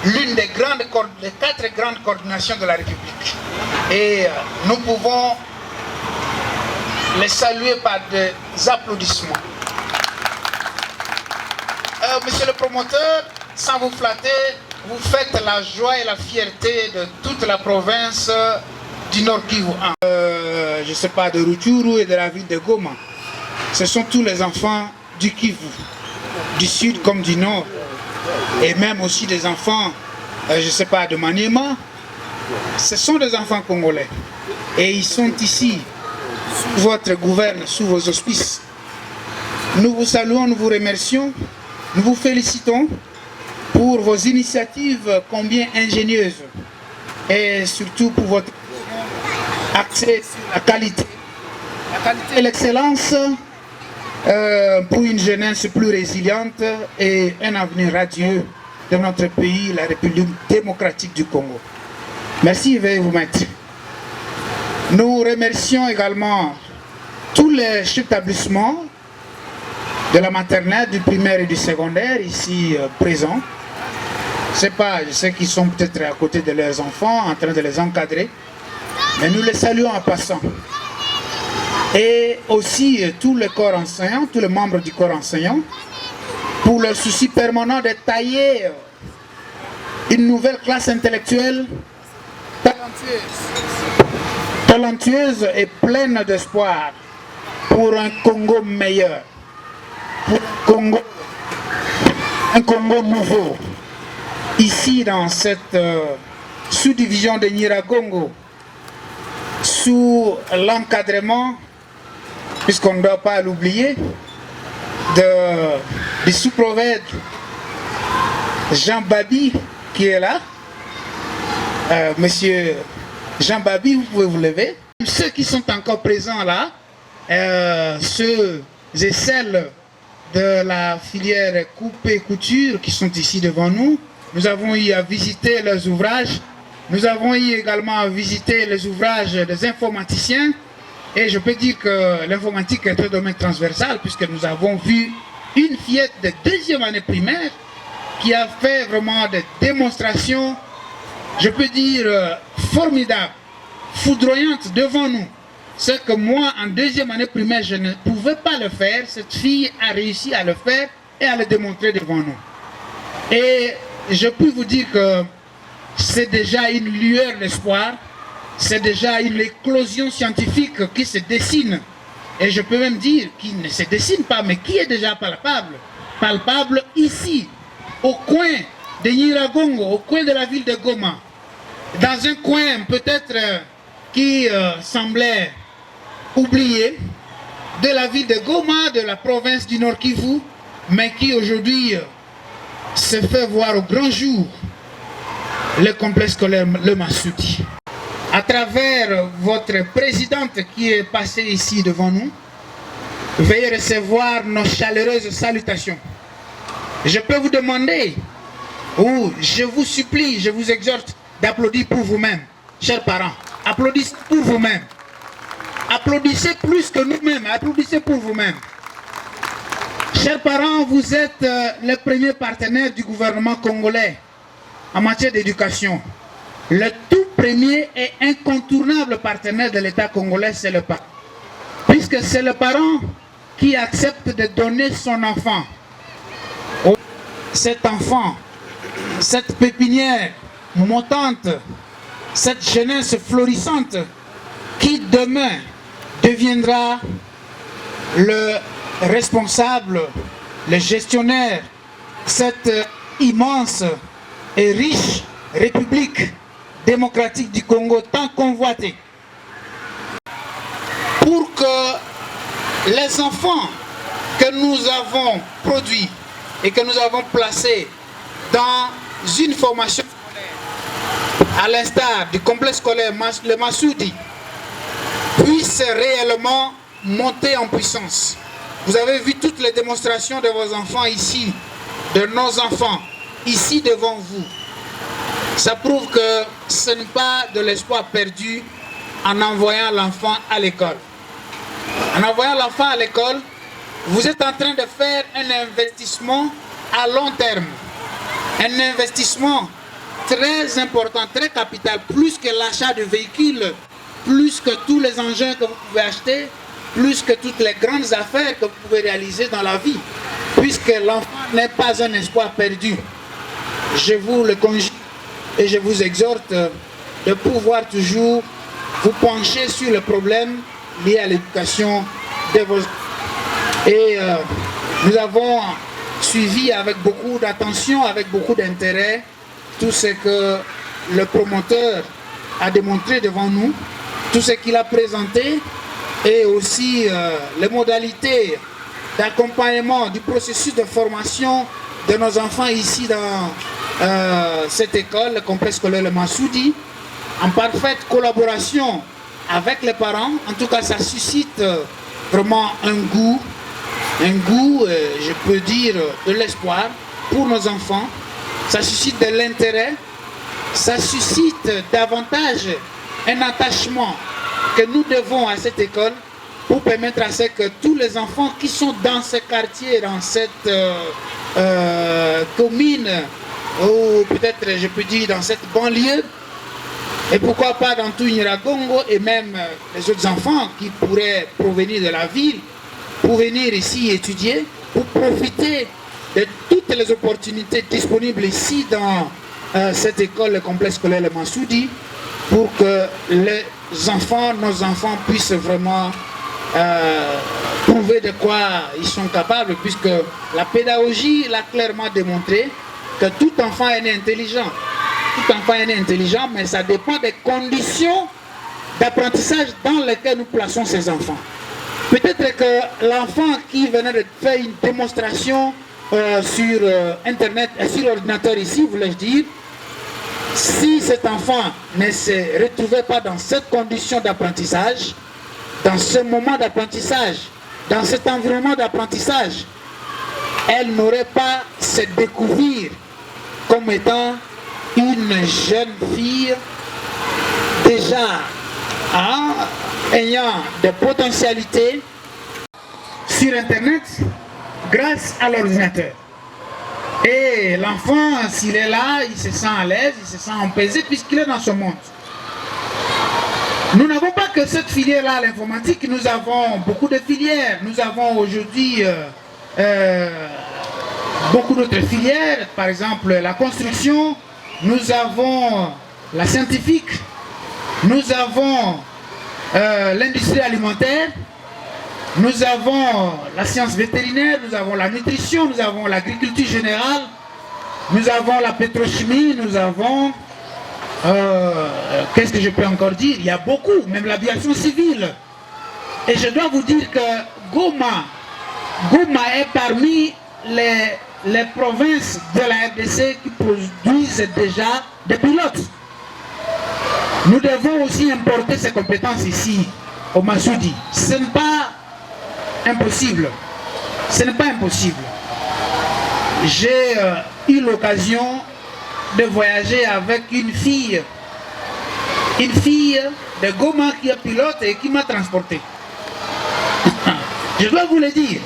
T: l'une des 4 grandes coordinations de la République. Et nous pouvons les saluer par des applaudissements. Monsieur le promoteur, sans vous flatter, vous faites la joie et la fierté de toute la province du Nord Kivu. Je ne sais pas, de Rutshuru et de la ville de Goma. Ce sont tous les enfants du Kivu, du sud comme du nord. Et même aussi des enfants, je ne sais pas, de Maniema. Ce sont des enfants congolais. Et ils sont ici, sous votre gouverne, sous vos auspices. Nous vous saluons, nous vous remercions, nous vous félicitons pour vos initiatives combien ingénieuses. Et surtout pour votre accès à la qualité et l'excellence pour une jeunesse plus résiliente et un avenir radieux de notre pays, la République démocratique du Congo. Merci, veuillez vous mettre. Nous remercions également tous les établissements de la maternelle, du primaire et du secondaire ici présents. Je sais qu'ils sont peut-être à côté de leurs enfants, en train de les encadrer, mais nous les saluons en passant. Et aussi tous les corps enseignants, tous les membres du corps enseignant, pour leur souci permanent de tailler une nouvelle classe intellectuelle talentueuse et pleine d'espoir pour un Congo meilleur, pour un Congo nouveau. Ici, dans cette sous-division de Nyiragongo, sous l'encadrement, puisqu'on ne doit pas l'oublier, du sous-prophète Jean Babi qui est là. Monsieur Jean Babi, vous pouvez vous lever. Ceux qui sont encore présents là, ceux et celles de la filière coupe et couture qui sont ici devant nous, nous avons eu à visiter leurs ouvrages. Nous avons eu également à visiter les ouvrages des informaticiens. Et je peux dire que l'informatique est un domaine transversal puisque nous avons vu une fillette de 2e année primaire qui a fait vraiment des démonstrations, je peux dire, formidables, foudroyantes devant nous. Ce que moi, en 2e année primaire, je ne pouvais pas le faire. Cette fille a réussi à le faire et à le démontrer devant nous. Et je peux vous dire que c'est déjà une lueur d'espoir. C'est déjà une éclosion scientifique qui se dessine. Et je peux même dire qu'il ne se dessine pas, mais qui est déjà palpable. Palpable ici, au coin de Nyiragongo, au coin de la ville de Goma. Dans un coin peut-être qui semblait oublié de la ville de Goma, de la province du Nord Kivu, mais qui aujourd'hui se fait voir au grand jour, le complexe scolaire Le Massoudi. À travers votre présidente qui est passée ici devant nous, veuillez recevoir nos chaleureuses salutations. Je peux vous demander ou je vous supplie, je vous exhorte d'applaudir pour vous-même, chers parents. Applaudissez pour vous-même. Applaudissez plus que nous-mêmes, applaudissez pour vous-même. Chers parents, vous êtes les premiers partenaires du gouvernement congolais en matière d'éducation. Le tout premier et incontournable partenaire de l'État congolais, c'est le parent. Puisque c'est le parent qui accepte de donner son enfant. Cet enfant, cette pépinière montante, cette jeunesse florissante qui demain deviendra le responsable, le gestionnaire, cette immense et riche République démocratique du Congo tant convoitée. Pour que les enfants que nous avons produits et que nous avons placés dans une formation scolaire, à l'instar du complexe scolaire le Massoudi, puissent réellement monter en puissance. Vous avez vu toutes les démonstrations de vos enfants ici, de nos enfants, ici devant vous. Ça prouve que ce n'est pas de l'espoir perdu en envoyant l'enfant à l'école. En envoyant l'enfant à l'école, vous êtes en train de faire un investissement à long terme. Un investissement très important, très capital, plus que l'achat de véhicules, plus que tous les engins que vous pouvez acheter, plus que toutes les grandes affaires que vous pouvez réaliser dans la vie, puisque l'enfant n'est pas un espoir perdu. Je vous le conjure et je vous exhorte de pouvoir toujours vous pencher sur le problème lié à l'éducation de vos enfants. Et nous avons suivi avec beaucoup d'attention, avec beaucoup d'intérêt, tout ce que le promoteur a démontré devant nous, tout ce qu'il a présenté, et aussi les modalités d'accompagnement du processus de formation de nos enfants ici dans cette école, le complexe scolaire le Massoudi, en parfaite collaboration avec les parents. En tout cas, ça suscite vraiment un goût, je peux dire, de l'espoir pour nos enfants. Ça suscite de l'intérêt, ça suscite davantage un attachement que nous devons à cette école pour permettre à ce que tous les enfants qui sont dans ce quartier, dans cette commune, ou peut-être je peux dire dans cette banlieue, et pourquoi pas dans tout Nyiragongo, et même les autres enfants qui pourraient provenir de la ville, pour venir ici étudier, pour profiter de toutes les opportunités disponibles ici dans cette école, le complexe scolaire le Massoudi, pour que les enfants, nos enfants puissent vraiment prouver de quoi ils sont capables, puisque la pédagogie l'a clairement démontré que tout enfant est né intelligent. Tout enfant est né intelligent, mais ça dépend des conditions d'apprentissage dans lesquelles nous plaçons ces enfants. Peut-être que l'enfant qui venait de faire une démonstration sur Internet et sur l'ordinateur ici, voulais-je dire, si cet enfant ne se retrouvait pas dans cette condition d'apprentissage, dans ce moment d'apprentissage, dans cet environnement d'apprentissage, elle n'aurait pas se découvrir comme étant une jeune fille déjà ayant des potentialités sur Internet grâce à l'ordinateur. Et l'enfant, s'il est là, il se sent à l'aise, il se sent apaisé puisqu'il est dans ce monde. Nous n'avons pas que cette filière-là, l'informatique, nous avons beaucoup de filières. Nous avons aujourd'hui beaucoup d'autres filières, par exemple la construction, nous avons la scientifique, nous avons l'industrie alimentaire, nous avons la science vétérinaire, nous avons la nutrition, nous avons l'agriculture générale, nous avons la pétrochimie, nous avons... qu'est-ce que je peux encore dire? Il y a beaucoup, même l'aviation civile. Et je dois vous dire que Goma est parmi les provinces de la RDC qui produisent déjà des pilotes. Nous devons aussi importer ces compétences ici, au Massoudi. Ce n'est pas impossible. Ce n'est pas impossible. J'ai eu l'occasion de voyager avec une fille de Goma qui est pilote et qui m'a transporté. Je dois vous le dire,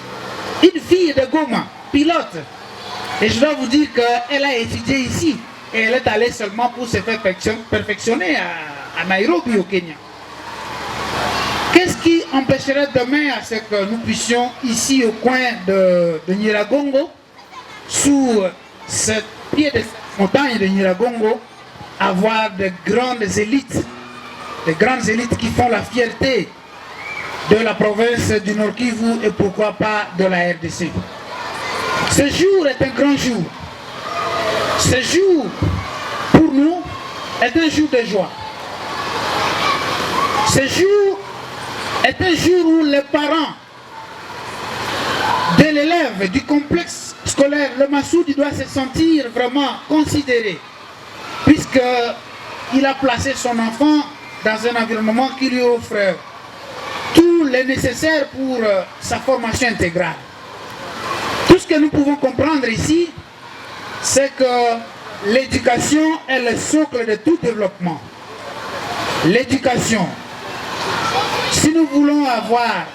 T: une fille de Goma, pilote, et je dois vous dire qu'elle a étudié ici et elle est allée seulement pour se faire perfectionner à Nairobi au Kenya. Qu'est-ce qui empêcherait demain à ce que nous puissions ici au coin de Nyiragongo, sous ce pied de montagne de Nyiragongo, avoir de grandes élites qui font la fierté de la province du Nord Kivu et pourquoi pas de la RDC. Ce jour est un grand jour. Ce jour, pour nous, est un jour de joie. Ce jour est un jour où les parents de l'élève du complexe scolaire, le Massoudi, doit se sentir vraiment considéré, puisqu'il a placé son enfant dans un environnement qui lui offre tout le nécessaire pour sa formation intégrale. Tout ce que nous pouvons comprendre ici, c'est que l'éducation est le socle de tout développement. L'éducation. Si nous voulons avoir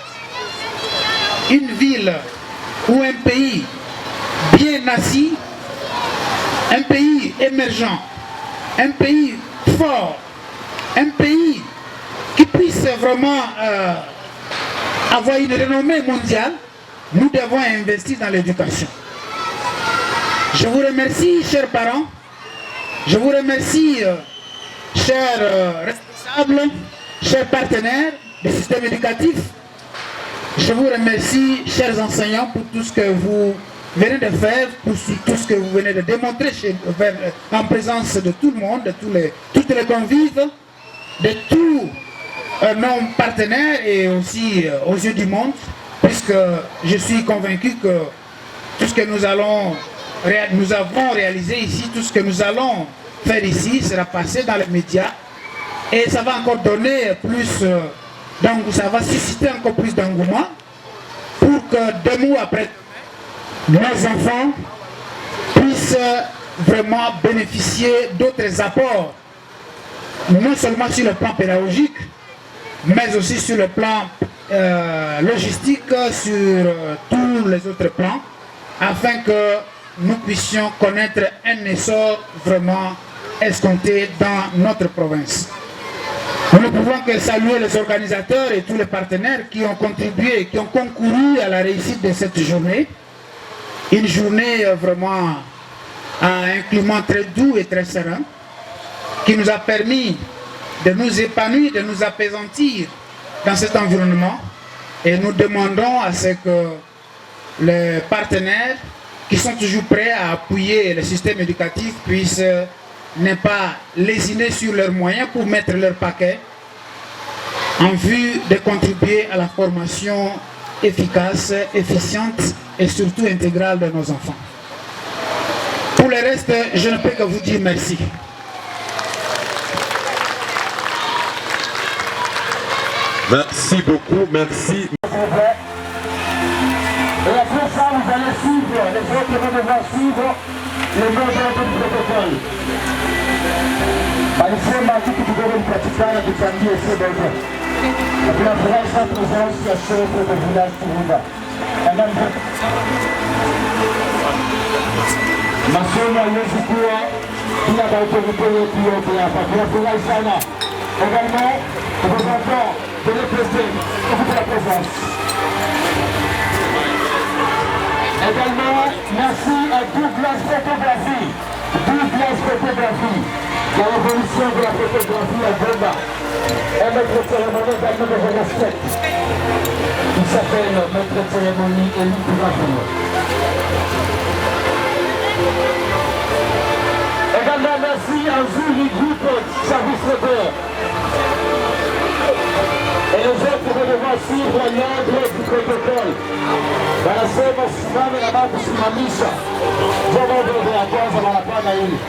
T: une ville ou un pays bien assis, un pays émergent, un pays fort, un pays qui puisse vraiment avoir une renommée mondiale, nous devons investir dans l'éducation. Je vous remercie, chers parents. Je vous remercie, chers responsables, chers partenaires du système éducatif. Je vous remercie, chers enseignants, pour tout ce que vous venez de faire, pour tout ce que vous venez de démontrer en présence de tout le monde, de toutes les convives, de tous nos partenaires et aussi aux yeux du monde, puisque je suis convaincu que tout ce que nous avons réalisé ici, tout ce que nous allons faire ici sera passé dans les médias et ça va encore donner plus ça va susciter encore plus d'engouement pour que 2 mois après, nos enfants puissent vraiment bénéficier d'autres apports, non seulement sur le plan pédagogique, mais aussi sur le plan logistique, sur tous les autres plans, afin que nous puissions connaître un essor vraiment escompté dans notre province. Nous ne pouvons que saluer les organisateurs et tous les partenaires qui ont contribué, qui ont concouru à la réussite de cette journée. Une journée vraiment à un climat très doux et très serein, qui nous a permis de nous épanouir, de nous apaisantir dans cet environnement. Et nous demandons à ce que les partenaires qui sont toujours prêts à appuyer le système éducatif puissent ne pas lésiner sur leurs moyens pour mettre leur paquet en vue de contribuer à la formation efficace, efficiente et surtout intégrale de nos enfants. Pour le reste, je ne peux que vous dire merci.
I: Merci beaucoup, merci.
H: Et après ça, vous allez suivre, les autres vont devoir suivre les mots d'ordre du protocole. Walisema kitu kidogo kikatikana kichangie sio dogo. Na tunafurahi sana presence ya chef de village Kirumba. Masomo haiwezi kuwa bila autorité yetu yote hapa. Tunafurahi sana. Également, représentant de l'EPC, occupez la présence. Également, merci à Douglas Photographie. Douglas Photographie, la révolution de la photographie à Goma. Un maître de cérémonie également que je respecte. Il s'appelle maître de cérémonie Elie Kourafou. Également, merci à Zuli Group Service Moteur. Et les autres vont devoir suivre l'ordre du protocole. Wanasema usimame na baba kusimamisha. Jambo ndio ya kwanza wanapanda hili.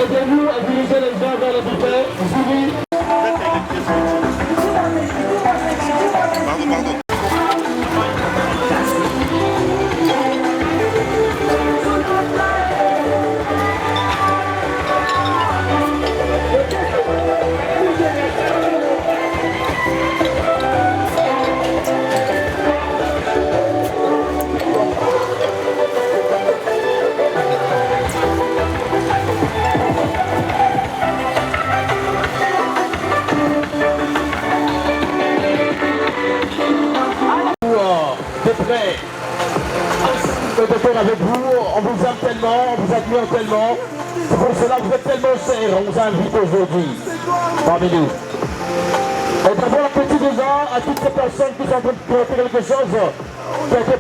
H: Aidez-nous à diriger les gens vers le buffet. Pardon.
C: vous admirons tellement. C'est pour cela que vous êtes tellement chers. On vous invite aujourd'hui parmi nous. Et d'abord un petit débat à toutes ces personnes qui sont en train de présenter quelque chose qui a été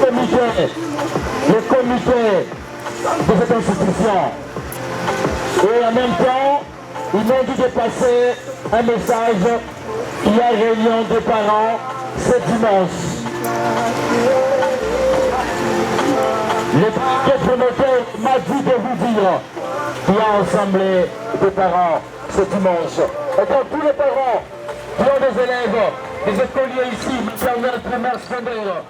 C: présenté le comité de cette institution. Et en même temps, ils m'ont dit de passer un message. Il y a réunion des parents ce dimanche. Le promoteur m'a dit de vous dire qu'il y a assemblée des parents ce dimanche. Et donc tous les parents qui ont des élèves, des écoliers ici, maternelle, primaire, secondaire,